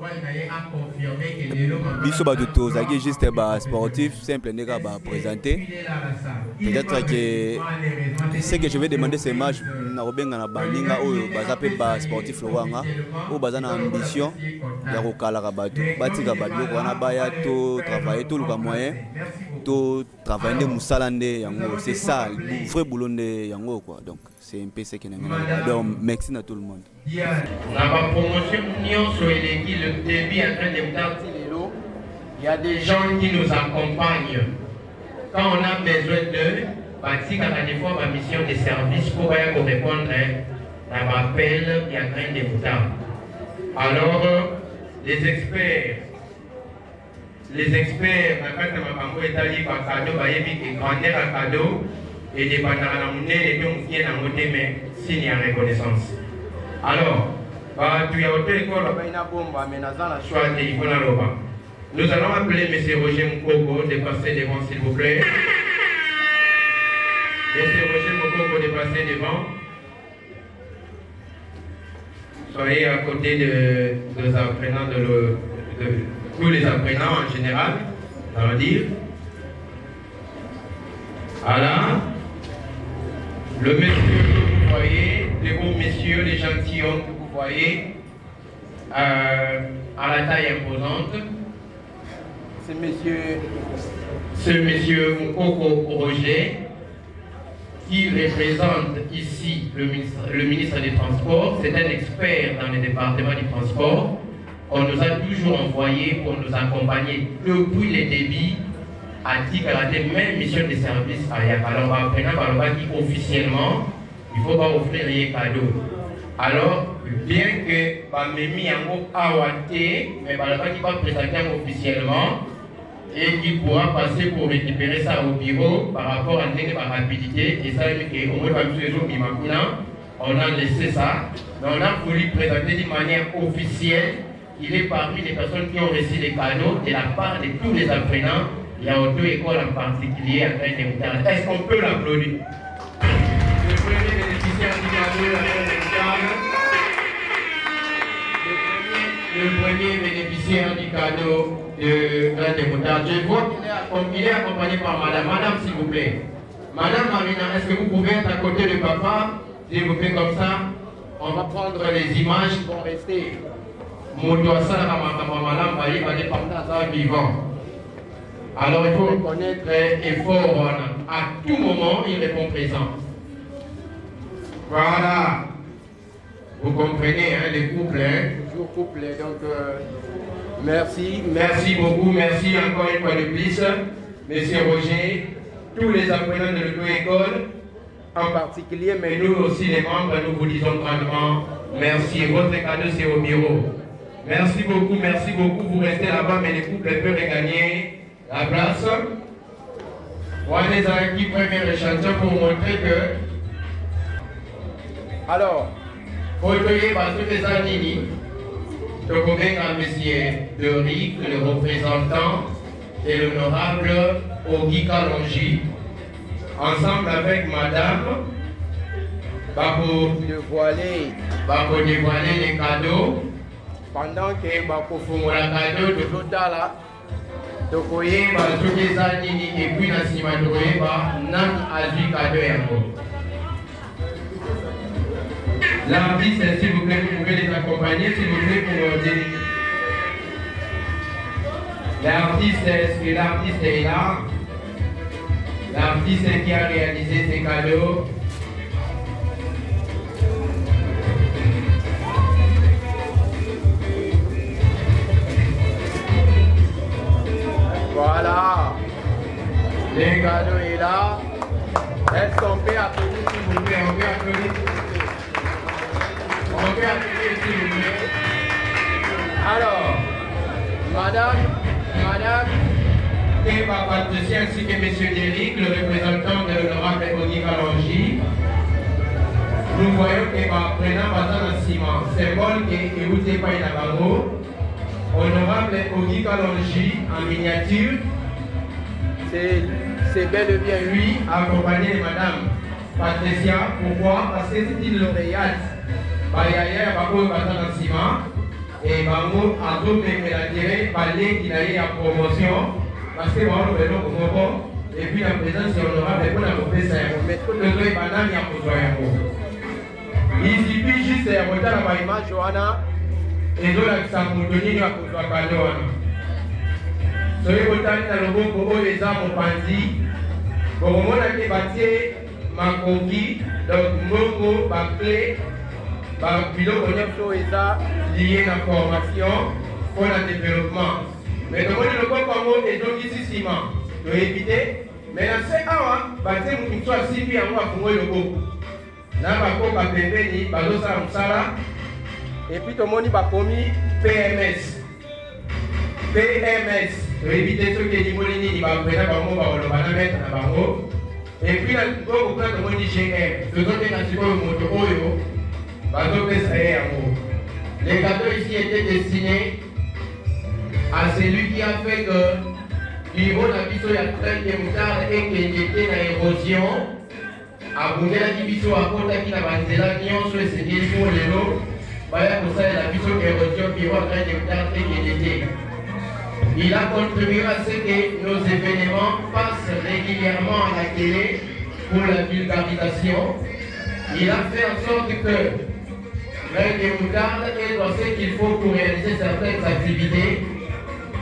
biso ba to zaki juste ba sportif simple nega ba présenter peut-être que ce que je vais demander c'est match na robenga na baninga oyo bazape ba sportif lowanga o bazana ambition ya ko kala ka bato batika badlo ko na baya to travailler tout le moyen to travailler de musalande yango c'est ça le vrai boulot de yango quoi donc c'est un peu ce que donc merci à tout le monde. La promotion nyonso eleki le début en train de moutarde lelo il y a des gens qui nous accompagnent quand on a besoin d'eux batika ka des fois ma mission de service pour répondre à l'appel y a graine de moutarde. Alors les experts na kati ya makambo etali bakado bayebi ke grandeur ya cadeau et des banana munene donc qui est dans le mais signe en reconnaissance. Alors, tu as auto école choix de nous allons appeler M. Roger Mokoko de passer devant s'il vous plaît. M. Roger Mokoko de passer devant. Soyez à côté des apprenants de tous les apprenants en général, on va dire. Voilà. Le monsieur que vous voyez, les beaux messieurs, les gentilshommes que vous voyez, à la taille imposante, c'est monsieur Mokoko Roger, qui représente ici le ministre des Transports. C'est un expert dans le département du transport. On nous a toujours envoyé pour nous accompagner depuis les débits à Tikarate, même mission de service à Yak. Alors, après, officiellement, il ne faut pas offrir les cadeaux. Alors, bien que Mimi Yango Awate, mais qui va présenter officiellement et qui pourra passer pour récupérer ça au bureau par rapport à la rapidité. Et ça, on a laissé ça, mais on a voulu présenter d'une manière officielle. Il est parmi les personnes qui ont reçu les cadeaux de la part de tous les apprenants. Il y a deux écoles en particulier à Graine de Moutarde. Est-ce qu'on peut l'applaudir? Le premier bénéficiaire du cadeau, le premier bénéficiaire du cadeau de Graine de Moutarde. Je vois qu'il est accompagné par madame. Madame, s'il vous plaît. Madame Marina, est-ce que vous pouvez être à côté de papa? S'il vous plaît, comme ça. On va prendre les images pour rester. Vivant. Alors il faut reconnaître effort à tout moment, il répond présent. Voilà. Vous comprenez, hein, les couples, toujours couple. Donc, merci beaucoup, merci encore une fois de plus, Monsieur Roger, tous les apprenants de l'auto-école, en particulier, mais nous aussi les membres, nous vous disons grandement merci. Votre cadeau, c'est au bureau. Merci beaucoup, merci beaucoup. Vous restez là-bas, mais les couples peuvent regagner la place. On les a qui première chanson pour montrer que. Alors, Otoye Batoke Zanini, Tokobenga Monsieur de Ric, le représentant, et l'honorable Ogi Kalonji, ensemble avec Madame, Bako dévoiler les cadeaux, pendant que Bako Fumola cadeau de Lotala, Tokoye Batoke Zanini, et puis Nassima Tokoye Nan Azui cadeau Yango. L'artiste, s'il vous plaît, vous pouvez les accompagner, s'il vous plaît, pour dire. L'artiste, est-ce que l'artiste est là? L'artiste qui a réalisé ces cadeaux. Voilà. Les cadeaux est là. Est-ce qu'on peut applaudir, s'il vous plaît? On peut applaudir. On peut appeler s'il vous plaît. Alors, Madame Eva Patricia ainsi que Monsieur Déric, le représentant de l'honorable Ogi Kalonji, nous voyons que prenant Bazan en ciment, symbole que Ewoute Païnabango, honorable Ogi Kalonji en miniature, c'est bel et bien lui, accompagné de Madame Patricia. Pourquoi? Parce que c'est une lauréate. Bayaya Bako Bazan en ciment et Bango a tout l'intérêt parler qu'il a eu en promotion parce que on le bon et puis la présence est honorable pour la professeur mais tout le monde banane ya kozoyango. Il suffit juste de regarder la image Johanna et de la samudoni ya kozwakalo. Soyez botani na loboko oyo eza mopanzi bokomona ke batie makoki donc mbongo bacle biloko nyonso eza lié na formation pour le développement. Mais le monde ne peut pas ezongisi nsima toyebi mais na se awa batie motu asimbi yango afungo loboko na bakoka pembeni bazosala mosala epuis tomoni bakomi PMS toyebi te soki elimoli nini baprena bango bakoloba na maître na bango epuis na boko kuna tomoni GM tozotenga sikoyo moto oyo. Les cadeaux ici étaient destinés à celui qui a fait que niveau la biso ya train de moutarde et qu'il était dans l'érosion. À bouger la biso à côté qui n'a pas été là, qui ont souhaité se dire pour les lots. Voilà pour ça la biso érosion qui va train de moutarde et qu'il était. Il a contribué à ce que nos événements passent régulièrement à la télé pour la vulgarisation. Il a fait en sorte que Grain de Moutarde est dans ce qu'il faut pour réaliser certaines activités.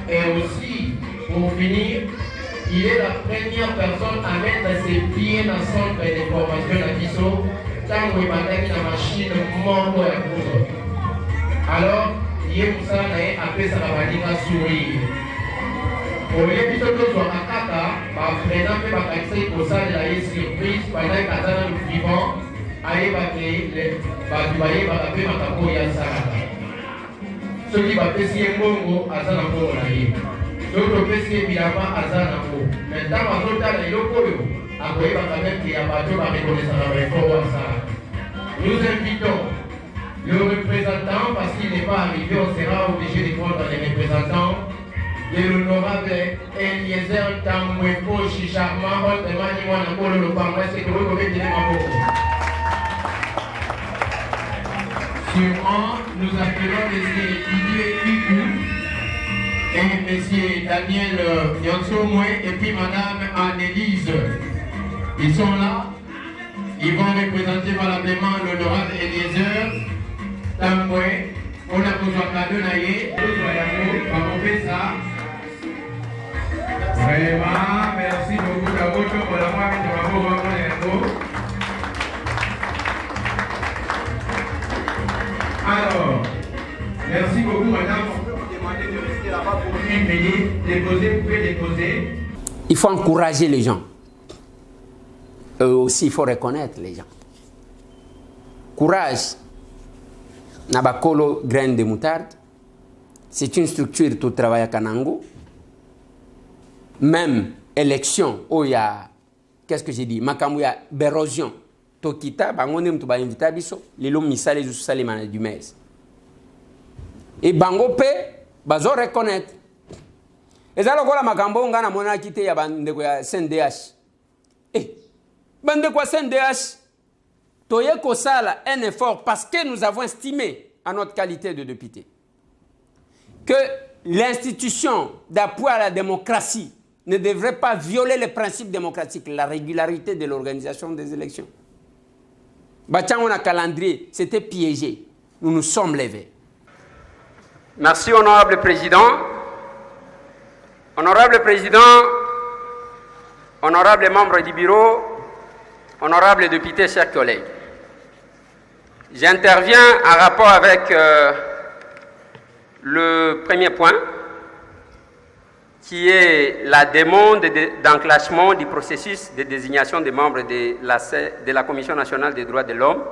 Et aussi, pour finir, il est la première personne à mettre ses pieds dans le centre de formation de Bisso, tant qu'il m'a dit la machine monte à coudre. Alors, il est pour ça après ça va venir à sourire. Pour les Bisso qui sont à Kata, prenant que ma pour ça, il a eu surprise pendant qu'il a le vivant. Allez, ceux qui va pêcher un bongo à Zanambo, d'autres pêcher Bilama à Zanambo. Maintenant, à l'autre, il y a après, il va même qu'il y a pas de reconnaissance. Nous invitons le représentant, parce qu'il n'est pas arrivé, on sera obligé de prendre les représentants de l'honorable Eliezer Tamwepo Chicharma, autrement, il va nous le parler, c'est que vous pouvez dire ma boue. Sûrement, nous appelons M. Didier Kikou et M. Daniel Yonsomwe et puis Mme Annelise. Ils sont là. Ils vont représenter valablement l'honorable Eliezer Tambwe. On a besoin de cadeau naïe. On fait ça. Vraiment, merci beaucoup d'avoir fait pour la moi avec Alors, merci beaucoup, madame. On peut vous demander de rester là-bas pour une minute. Déposer, vous pouvez déposer. Il faut encourager les gens. Eux aussi, il faut reconnaître les gens. Courage. Nabakolo graine de moutarde. c'est une structure tout travail à Kanango. Même élection, où il y a, qu'est-ce que j'ai dit, Makamou, il y a érosion. Tokita, bango nem to ba invita biso, lelo misale zu sale mana du mes. Et bango pe bazo reconnaître. Ezalo kola makambo ngana mona kite ya bande ko ya CNDH. Bande ko CNDH. Toye ko sala un effort parce que nous avons estimé à notre qualité de député que l'institution d'appui à la démocratie ne devrait pas violer les principes démocratiques, la régularité de l'organisation des élections. On a calendrier, c'était piégé. Nous nous sommes levés. Merci, honorable président. Honorable président, honorable membre du bureau, honorable député, chers collègues. J'interviens en rapport avec le premier point, qui est la demande d'enclenchement du processus de désignation des membres de la Commission nationale des droits de l'homme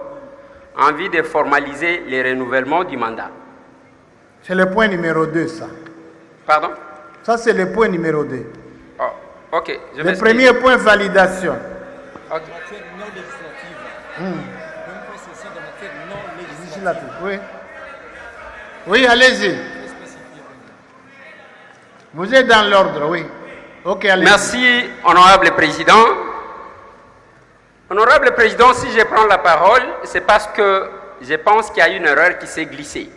en vue de formaliser les renouvellements du mandat. C'est le point numéro 2, ça. Pardon? Ça, c'est le point numéro 2. Oh, ok. Le premier point, validation. Ok. Oui. Oui, allez-y. Vous êtes dans l'ordre, oui. Ok, allez-y. Merci, honorable président. Honorable président, si je prends la parole, c'est parce que je pense qu'il y a une erreur qui s'est glissée.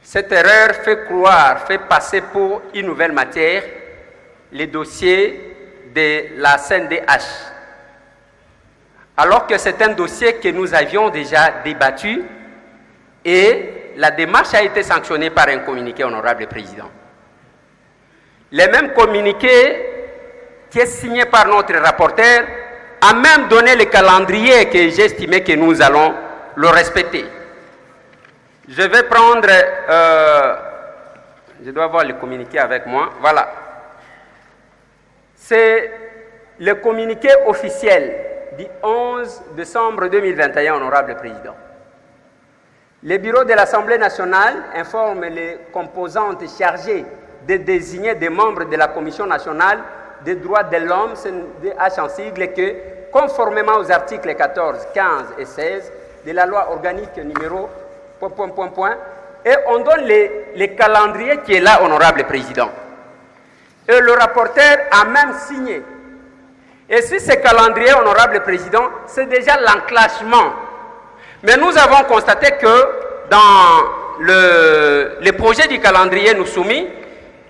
Cette erreur fait croire, fait passer pour une nouvelle matière les dossiers de la CNDH. Alors que c'est un dossier que nous avions déjà débattu et la démarche a été sanctionnée par un communiqué, honorable président. Le même communiqué qui est signé par notre rapporteur a même donné le calendrier que j'estimais que nous allons le respecter. Je vais prendre, je dois avoir le communiqué avec moi, voilà. C'est le communiqué officiel du 11 décembre 2021, honorable président. Le bureau de l'Assemblée nationale informe les composantes chargées de désigner des membres de la Commission nationale des droits de l'homme, CNDH en sigle, que, conformément aux articles 14, 15 et 16 de la loi organique numéro ... et on donne les calendriers qui est là, honorable président. Et le rapporteur a même signé. Et si ce calendrier, honorable président, c'est déjà l'enclenchement. Mais nous avons constaté que dans le projet du calendrier nous soumis,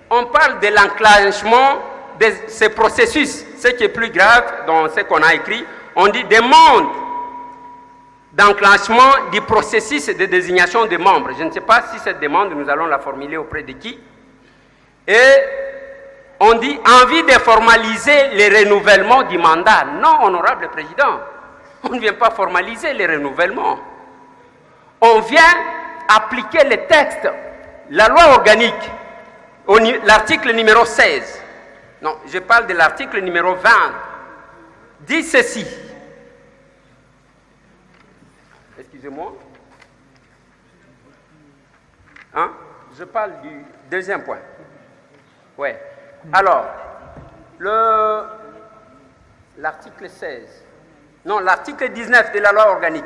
on parle de l'enclenchement de ce processus. Ce qui est plus grave dans ce qu'on a écrit, on dit demande d'enclenchement du processus de désignation des membres. Je ne sais pas si cette demande, nous allons la formuler auprès de qui. Et on dit envie de formaliser les renouvellements du mandat. Non, honorable président, on ne vient pas formaliser les renouvellements. On vient appliquer les textes, la loi organique, l'article numéro 16. Non, je parle de l'article numéro 20. Dit ceci. Excusez-moi. Hein? Je parle du deuxième point. Oui. Alors, l'article 16, non, l'article 19 de la loi organique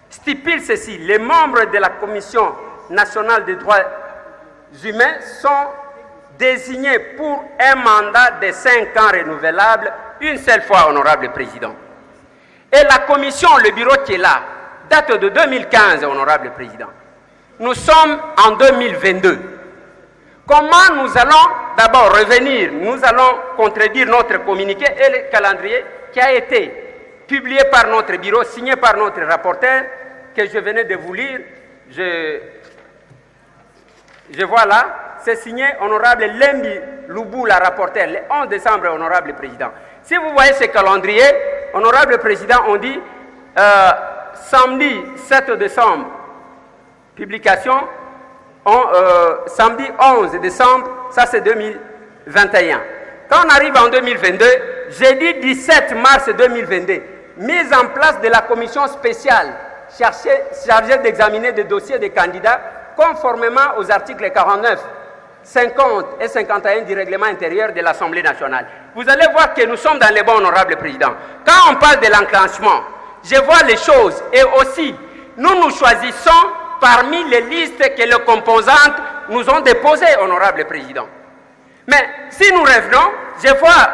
stipule ceci. Les membres de la Commission nationale des droits humains sont désignés pour un mandat de 5 ans renouvelable une seule fois, honorable président. Et la commission, le bureau qui est là, date de 2015, honorable président. Nous sommes en 2022. Comment nous allons d'abord revenir, nous allons contredire notre communiqué et le calendrier qui a été publié par notre bureau, signé par notre rapporteur, que je venais de vous lire. Je vois là, c'est signé honorable Lembi Loubou, la rapporteur, le 11 décembre, honorable président. Si vous voyez ce calendrier, honorable président, on dit samedi 7 décembre, publication, samedi 11 décembre, ça c'est 2021. Quand on arrive en 2022, jeudi 17 mars 2022, mise en place de la commission spéciale chargée d'examiner des dossiers des candidats conformément aux articles 49, 50 et 51 du règlement intérieur de l'Assemblée nationale. Vous allez voir que nous sommes dans les bons, honorable président. Quand on parle de l'enclenchement, je vois les choses et aussi, nous choisissons parmi les listes que les composantes nous ont déposées, honorable président. Mais si nous revenons, je vois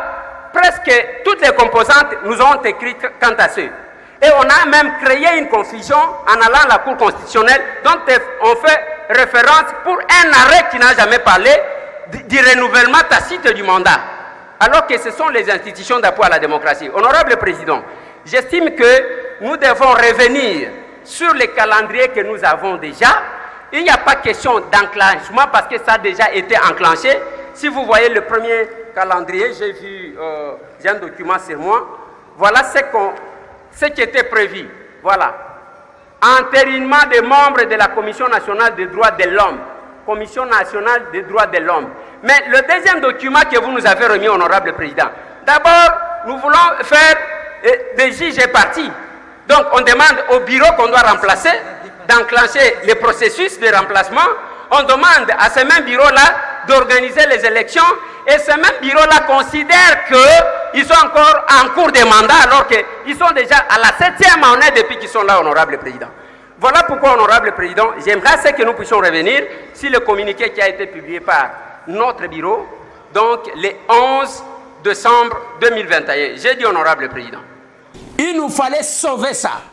presque toutes les composantes nous ont écrit quant à ce. Et on a même créé une confusion en allant à la Cour constitutionnelle dont on fait référence pour un arrêt qui n'a jamais parlé du renouvellement tacite du mandat. Alors que ce sont les institutions d'appui à la démocratie. Honorable président, j'estime que nous devons revenir sur les calendriers que nous avons déjà. Il n'y a pas question d'enclenchement parce que ça a déjà été enclenché. Si vous voyez le premier calendrier, j'ai un document sur moi. Voilà ce qui était prévu. Voilà. Entérinement des membres de la Commission nationale des droits de l'homme. Commission nationale des droits de l'homme. Mais le deuxième document que vous nous avez remis, honorable président, d'abord, nous voulons faire des juges partis. Donc, on demande au bureau qu'on doit remplacer d'enclencher les processus de remplacement. On demande à ce même bureau-là d'organiser les élections et ce même bureau-là considère qu'ils sont encore en cours de mandat alors qu'ils sont déjà à la 7e année depuis qu'ils sont là, honorable président. Voilà pourquoi, honorable président, j'aimerais que nous puissions revenir sur le communiqué qui a été publié par notre bureau, donc le 11 décembre 2021. J'ai dit, honorable président. Il nous fallait sauver ça.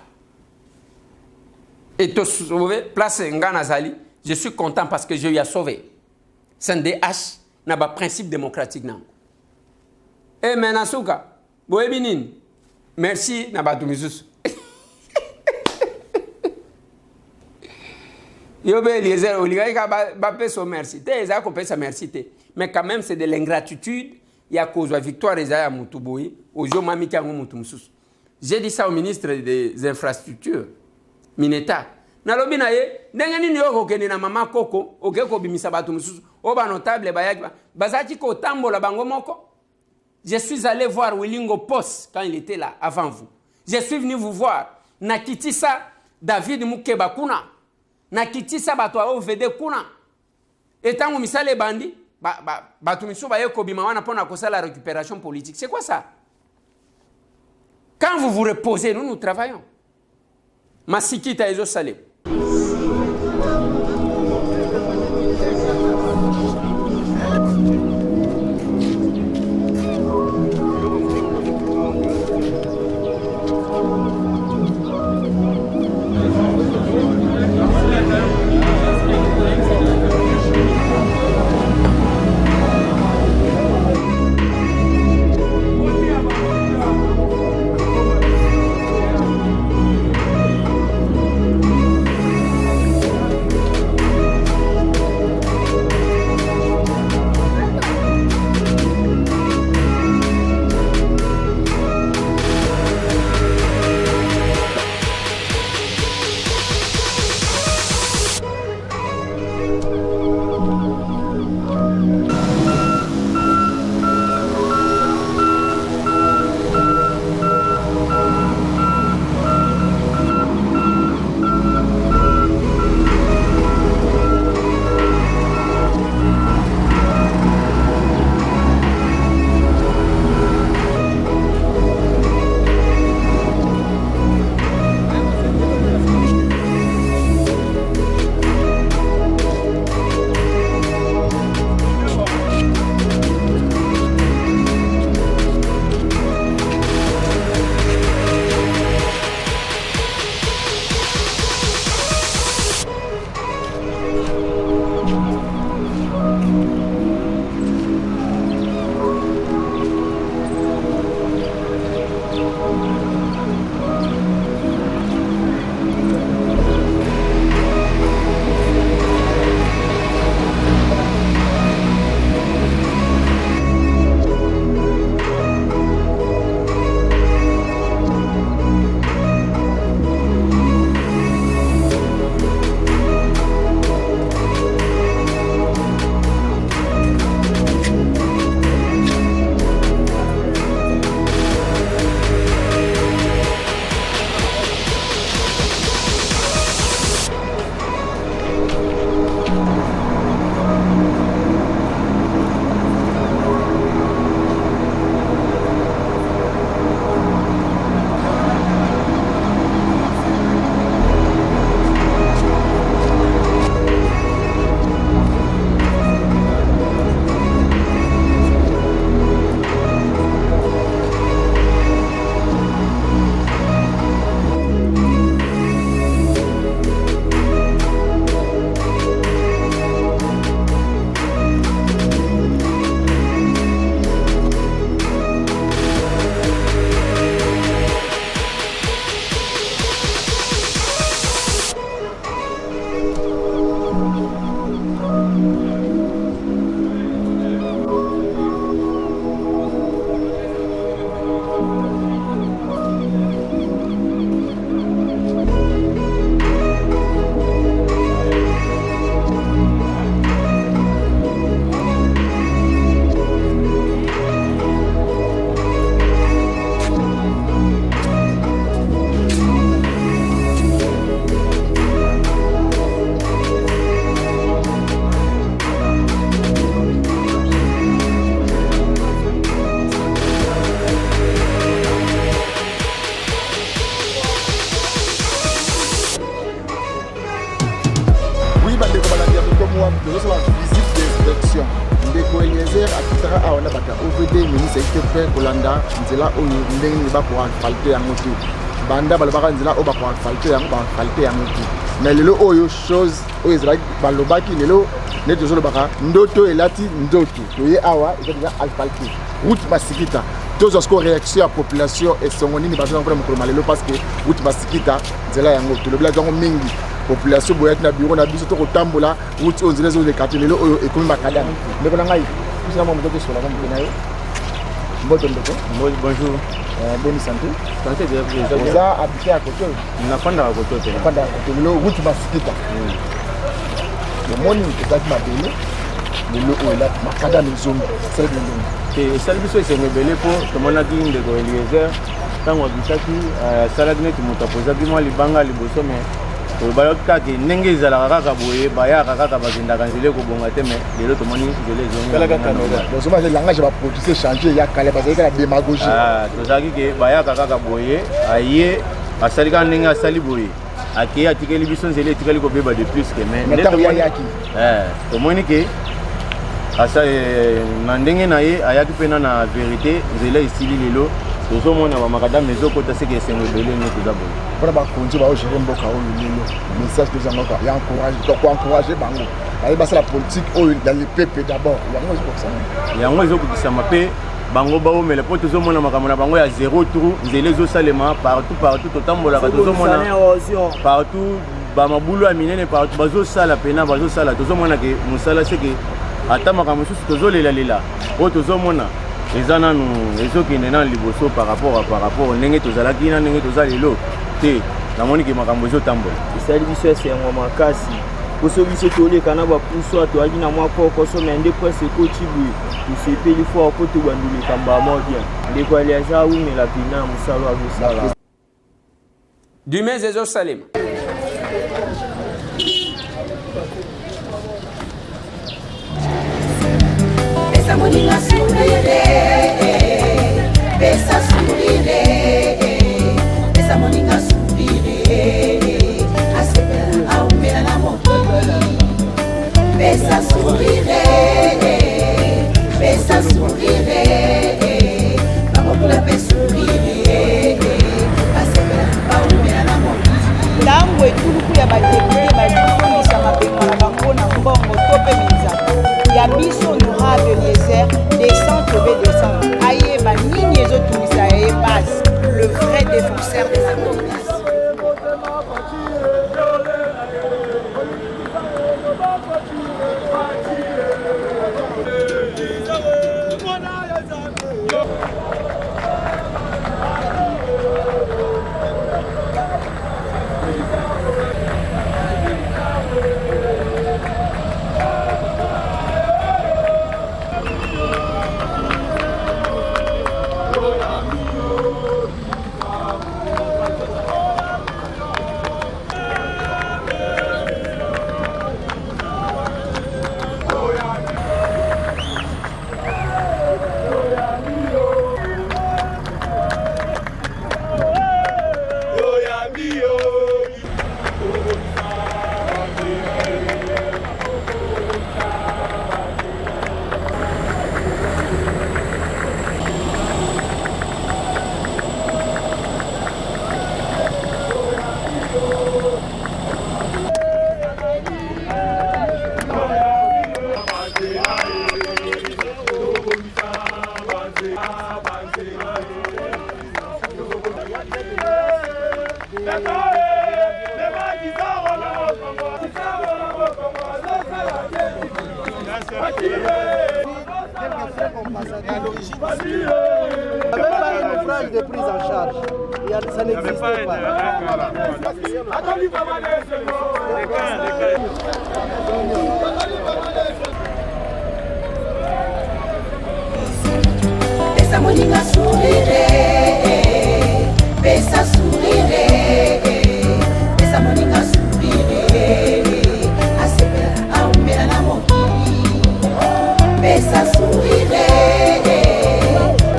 Et te sauver, place Ngana Zali, je suis content parce que je lui ai sauvé. C'est un DH, n'a pas principe démocratique. Et maintenant, Souka, Boébinin, merci, n'a pas tout mis. Mais quand même, c'est de l'ingratitude. Il y a cause de victoire à Moutouboui. J'ai dit ça au ministre des Infrastructures, Mineta. Je suis allé voir Willingo Post quand il était là, avant vous. Je suis venu vous voir. Nakitisa David Mukeba Kuna. Nakitisa Batwa Ovede Kuna. Et tant que misale bandi, Batumisu Baye Kobimawana pour la récupération politique. C'est quoi ça? Quand vous vous reposez, nous travaillons. Masikita Ezo Salé. kolanda nzela oyo ndenge bakoasfalte yango te banda balobaka nzela oyo bakoasfalte yango baasfalte yango te mais lelo oyo chose oyo ezalaki balobaki lelo neti tozolobaka ndoto elati ndoto toye awa ezalika asfalte route basikita tozwa siko réaction ya population esongo nini bazozanga mpona mokolo malelo parce que route basikita nzela yango tolobelaki yango mingi population boyaki na bureau na biso tokotambola route oyo nzela ezoleka te lelo oyo ekomi makadami ndeko na ngai pisina mwa moto tosolaka moke na yo mboto ndeko bonjour boni santé santé bien oza habité à côté nafandaka koto te nafandaka koto lelo route basikita omoni ezalaki mabele lelo oyo elati makadami ezongi esali bilongi esali biso esengo ebele mpo tomonaki ndeko Eliezer ntango abisaki asalaki neti moto apozaki mwa libanga liboso me bayaki kaka ndenge ezalaka kaka boye bayaka kaka bakendaka nzela ekobonga te me lelo tomoni nzela ezongi langage baproduise change ya kale bazali kaka démagogie tozalaki ke bayaka kaka boye aye asali kaka ndenge asali boye akei atikeli biso nzela etikali kobeba de plus ke me tomoni ke na ndenge na ye ayaki mpena na vérité nzela esili lelo tozomona bamakadame ezokota seke esengo ebele nde toza boye mpona bakonzi baogere mboka oyo lelo message tozangaka ya koencourage bango baye basala politique oyo dans le peuple d'abord yango ezokokisama mpe bango baomela mpo tozomona makambo na bango ya zéro trou nzela ezosalema partout totambolaka tozomona partout bamabulu ya minene partout bazosala pena bazosala tozomona ke mosala seke ata makambo mosusu tozolelalela oyo tozomona eza nanu ezokende nanu liboso par rapport ndenge tozalaki na ndenge toza lelo te namoni ke makambo ezotambola esali biso esengo makasi poso biso toleka na bapuso toyaki na mwa kokoso me nde prese ekoti boye tosepeli fort mpo tobandula likambo ya mwa bien ndeko aliaza awumela pena mosalo azosala dumais ezosalema Pesa moninga sourire, pesa sourire, pesa moninga sourire, asepela aumela na mokili. Pesa sourire, bamokula pe sourire, asepela aumela na mokili. Ntango etuluku ya badepute bazokondisa mabengo na bango na mbongo to mpe minzaka ya biso honorable Eliezer descend trouver descend ayeba nini ezotungisa ye base le vrai défenseur des Amoninas. De prise en charge. Ça n'existe pas. Pesa moninga sourire, pesa sourire, pesa moninga sourire, asepela aumela na mokili. Pesa sourire,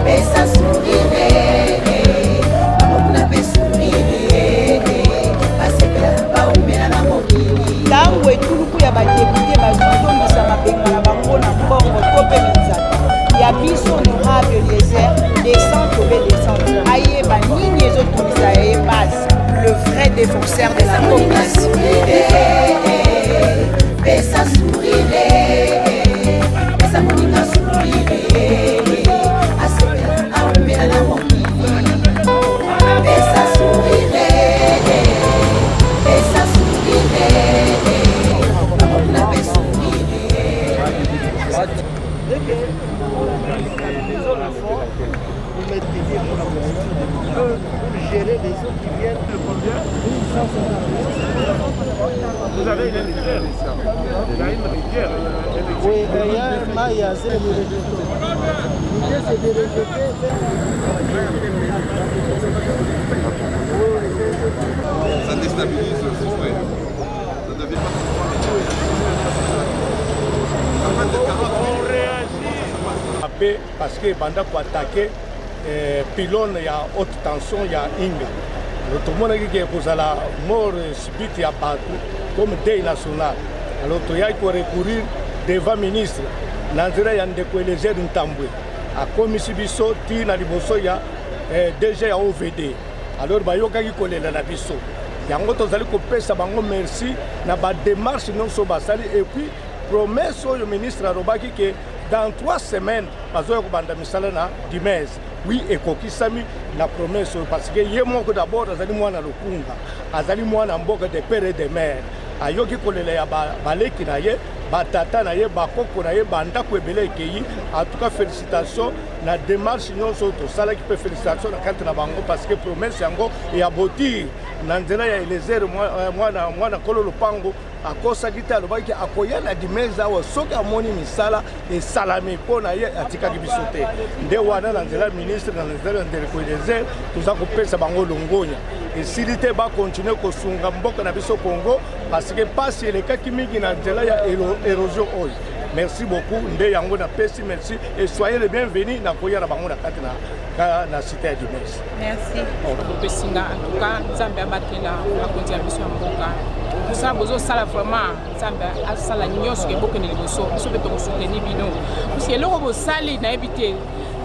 pesa sourire, bamokula pe sourire, asepela aumela na mokili. Ntango etuluku ya badepute bazokondisa mabengo na bango na mbongo to mpe minzaka ya biso honorable Eliezer défenseurs de la population. Gérer les autres qui viennent. Vous avez une rivière ici. Il y a une rivière. Oui, il y a un maille à zéro. L'idée c'est de rejeter. Ça déstabilise le souffle. Ça devient on réagit. Parce que Banda pour attaquer pylône, il y a haute tension, il y a Inga. Tout le monde qui est pour la mort subite, il y a partout, comme deuil national. Alors, il y a recourir devant le ministre. Nanzira y a des légers d'Intambwe. À Commission Bisso, Tina Liboso, il y a déjà OVD. Alors, il y a qui collent la Bisso. Il y a un autre qui ça merci. Na ba démarche non so basali et puis promesse au ministre Arobaki que dans 3 semaines, bazoya kubanda misala na Dimez. Oui, et kokisami la promesse parce que yé moko d'abord azali mwana lokunga, azali mwana mboka de père et de mère. Ayoki kolela ya baleki na ye, batata na ye, bakoko na ye, banda ko ebele ekeyi. En tout cas félicitations na démarche nyonso to sala ki pe félicitations na kante na bango parce que promesse yango et aboti na nzela ya Eliezer mwana kolo lopango akosaki te alobaki akoya na Dimeza awa soki amoni misala esalami mpo na ye atikaki biso te nde wana na nzela ministre na nzela ndeleko Eliezer toza kopesa bango longonya esili te bakontinue kosunga mboka na biso Congo parce que pasi elekaki mingi na nzela ya érosion oyo. Merci beaucoup, nde yango na pesi merci et soyez les bienvenus na koya na bango na kati na cité ya Dimez. Merci. Pesinga en tout cas Nzambe abatela la contribution mboka. Ça bozo sala vraiment Nzambe asala nyonso ke boke ne liboso biso beto ko soutenir bino. Parce que loko bo sali na éviter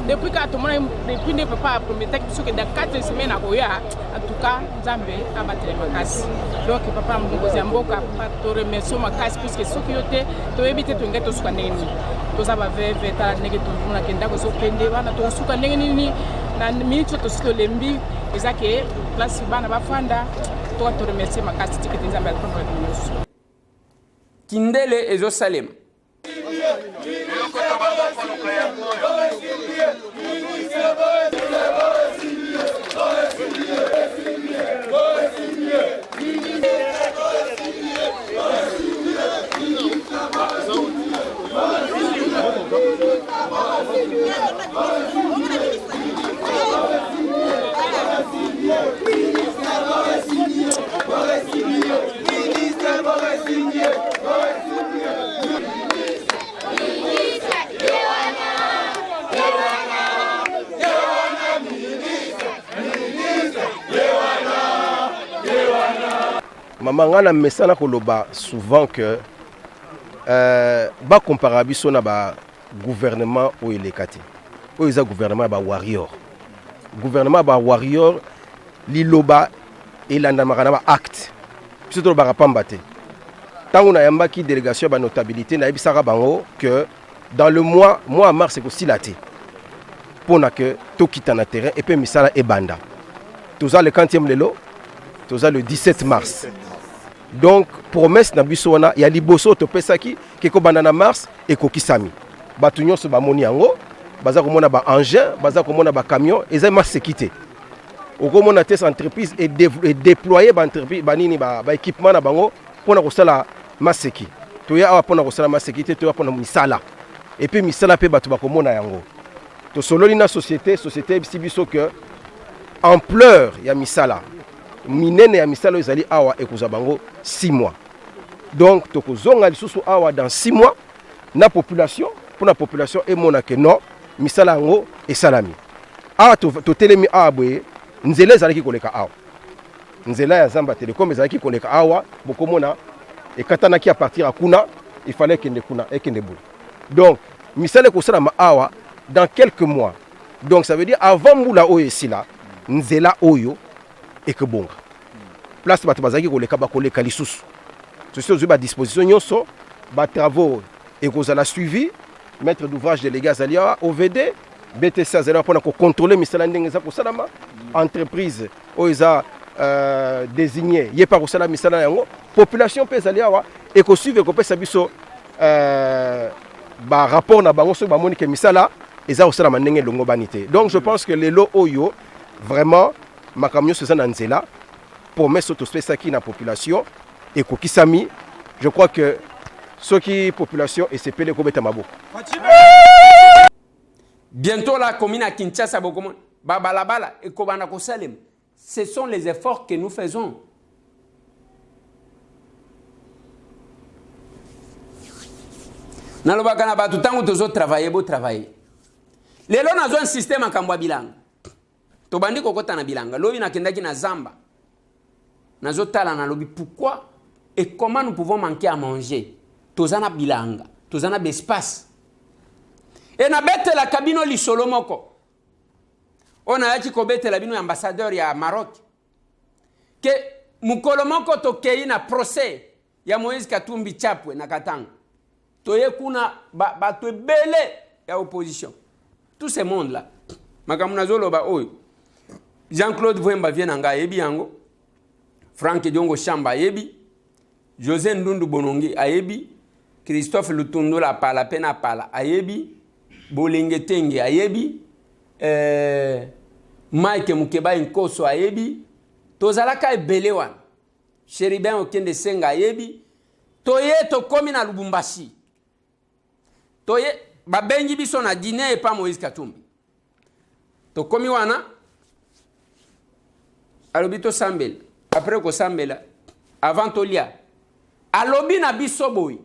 depuis que tout le monde depuis ne peut pas promettre que dans 4 semaines à Koya en tout cas Nzambe abatela makasi. Donc papa mbokozi mboka pa to remercier makasi puisque ce qui yote to éviter to ngeto suka neni. To za ba veve ta nege to mona kenda ko so pende wana to suka nenge nini na minute to sito lembi ezake place bana bafanda to to remercier makasi tiketi Nzambe alipomba nyonso. Kindele ezosalema. Maman ngana mesana koloba souvent que ba comparer biso na ba gouvernement o elekati. O eza gouvernement ba warrior. Gouvernement ba warrior liloba elanda makana ba acte. Biso to ba rapambate. Tango na yamba ki délégation ba notabilité na ebisaka bango que dans le mois mars ko silate. Pona que to kita na terrain et puis misala ebanda. Toza le 40e lelo. Toza le 17 mars. Donc promesse na biso wana ya liboso to pesaki ke ko banda na mars et ko kisami. Batu nyonso ba moni yango, baza ko mona ba engin, baza ko mona ba camion, eza ma sécurité. Oko mona tes entreprise et déployer ba entreprise ba nini ba équipement na bango pona ko sala ma sécurité. To ya awa pona ko sala ma sécurité, to ya pona misala. Et puis misala pe batu ba ko mona yango. To sololi na société biso que ampleur ya misala. Minene ya misala ezali awa ekoza bango 6 mois. Donc tokozonga lisusu awa dans 6 mois na population pour la population et monake non misala ngo esalami. Awa to telemi awa boye nzela ezalaki koleka awa. Nzela ya Zamba Telecom ezalaki koleka awa bokomona ekatanaki à partir à kuna il fallait kende kuna ekende boule. Donc misala kosalama awa dans quelques mois. Donc ça veut dire avant mbula oyo esila nzela oyo et que bon. place bato bazalaki koleka lisusu ceci ozwi badisposition nyonso batravaux ekozala suivi maître d'ouvrage délégué azali awa OVD BTC azali awa mpona kocontrôle misala ndenge eza kosalama entreprise oyo eza désigné ye mpa kosala misala yango population mpe ezali awa ekosuivre ekopesa biso barapport na bango soki bamoni ke misala eza kosalama ndenge elongo bani te. Donc je pense que lelo oyo vraiment makambo nyonso eza na nzela promesse oyo tosepesaki na population ekokisami. Je crois que soki population esepeli ekobeta maboko. Bientôt la commune à Kinshasa babalabala ekobana kosalema. Ce sont les efforts que nous faisons. Nalobaka na batu tango tozo travailler bo travailler. Lelo nazo un système akambwa bilanga. Tobandi kokota na bilanga. Lobi nakendaki na Zamba. Nazo tala na lobi pourquoi et comment nous pouvons manquer à manger. Tozana bilanga, tozana bespace. Et na bete la cabino li solomoko. On a yaki kobete la bino ambassadeur ya Maroc. Que mukolo moko tokei na procès ya Moïse Katumbi Chapwe na Katanga. Toye kuna bato ebele ya opposition. Tout ce monde là. Makamuna zolo ba oyo. Jean-Claude Vwemba vient nga yebi yango. Frank Diongo Chamba yebi. José Ndundu Bonongi ayebi. Christophe Lutundo la pala pena pala ayebi. Bolenge Tenge ayebi. Mike Mukeba Nkoso ayebi. Tozalaka ebele wana. Cheribin Okende Senga ayebi. Toye tokomi na Lubumbashi. Toye babengi biso na dîner et pas Moïse Katumbi. Tokomi wana. Alobito sambela. Après ko sambela. Avant tolia. Alobi na biso boy.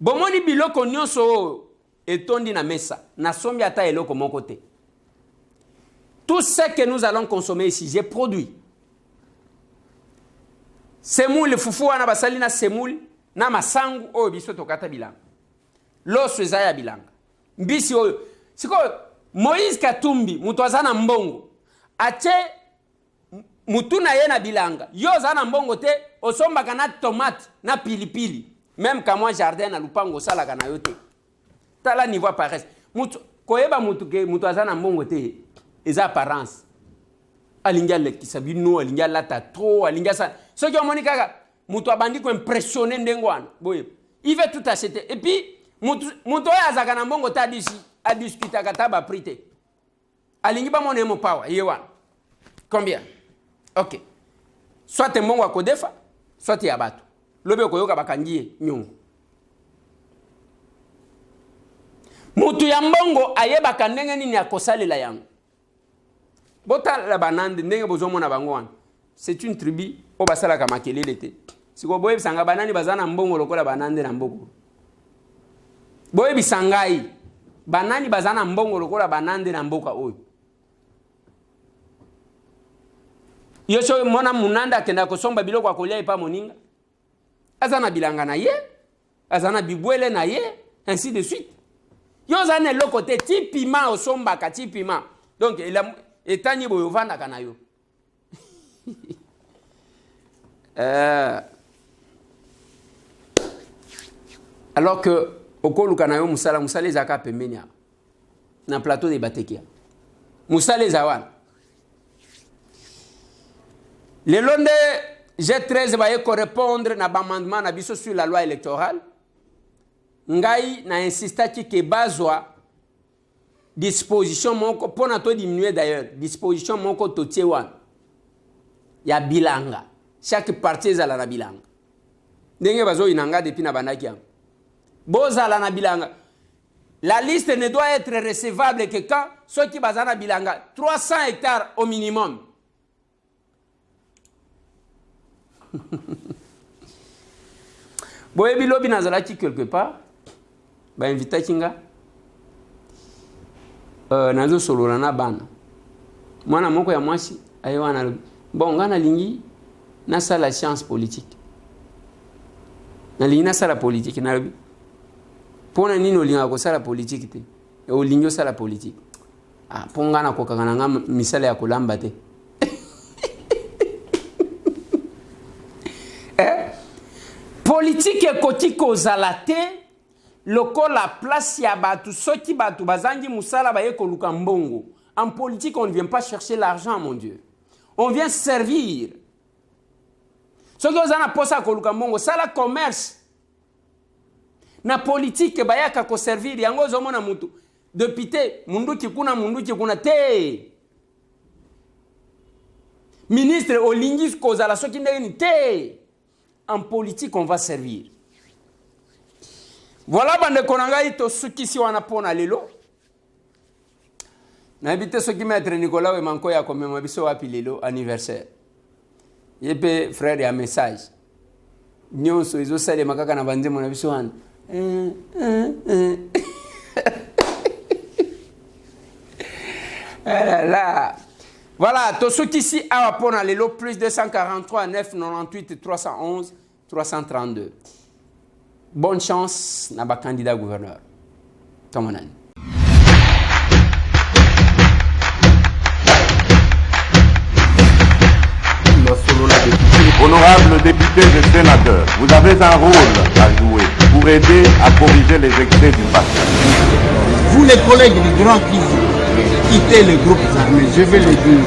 Bomoni biloko nyonso etondi na mesa. Na sombi ata eloko mon côté. Tout ce que nous allons consommer ici, j'ai produit. Semoule fufu wana basali na semoule na masangu oyo biso tokata bilanga. Loso ezaya bilanga. Mbisi oyo. Siko Moïse Katumbi mutu azana mbongo. Ache mutu na ye na bilanga. Yo zana mbongo te osombaka na tomate na pilipili. Même ka moi jardin na lupango sala kana yote. Tala niveau paresse. Mutu koyeba mutu ke mutu azana mbongo te eza apparence. Alinga lekisa bino alinga lata trop alinga sa. Ce qui omoni kaka mutu abandi ko impressionner ndengwana. Boye. Il veut tout acheter et puis mutu azaka na mbongo ta disi a discuter kata ba prité. Alingi ba mon emo power yewan. Combien? OK. Soit mbongo akodefa, soit ya bato. Lobe koyoka bakangie nyungu. Mutu ya mbongo ayebaka ndenge nini akosalela yango. Bota la banande ndenge bozomona bango wana. C'est une tribu o basala ka makelele te. Siko boye bisanga banani bazana mbongo lokola banande na mboko. Boye bisangai banani bazana mbongo lokola banande na mboka oyo. Yosho mona munanda kenda kosomba biloko akolia epa moninga. Azana bilanga na ye, azana bibwele na ye, ainsi de suite. Yo zane loko te tipima osomba ka tipima. Donc etani boyo vanda kana yo. Alors que okolu kana yo musala zaka pembenia na plateau de Batekia. Musala zawan. Le londe G13 va répondre na amendement na biso sur la loi électorale. Ngai na insistaki ke bazwa disposition moko pona to diminuer d'ailleurs disposition moko totie wana ya bilanga. Chaque partie zala na bilanga. Ndenge bazo inanga depuis na bandaki yango. Bozala na bilanga. La liste ne doit être recevable que quand ceux qui bazana bilanga 300 hectares au minimum. Boye bilobi nazalaki quelque part ba invita kinga nazo solola na bana mwana moko ya mwasi ayewana bon ngana lingi na sala science politique na lingi na sala politique na pona nini olinga ko sala politique te olingi sala politique pongana ko kangana nga misala ya kolamba te politique ekoti kozala te lokola place ya batu soki batu bazangi musala baye koluka mbongo. En politique, on ne vient pas chercher l'argent, mon Dieu. On vient servir. Ce que vous avez posé à koluka mbongo, ça la commerce. Na politique bayaka ko servir yango zomona mutu. Député mundu kikuna te. Ministre olingis kozala soki ndeni te. En politique, on va servir. Voilà bande konanga ito suki si wana pona lelo. N'habite ce qui maître Nicolas et manko ya comme mabiso wapi lelo anniversaire. Yepe frère ya message. Nyonso izo sale makaka na bande mona biso wana. Là. Voilà, to suki si awa pona lelo plus 243 998 311 332. Bonne chance na ba candidat gouverneur. Tomonani. Honorables députés et sénateurs, vous avez un rôle à jouer pour aider à corriger les excès du passé. Vous les collègues du Grand Kivu, quittez le groupe armé, je vais le dire.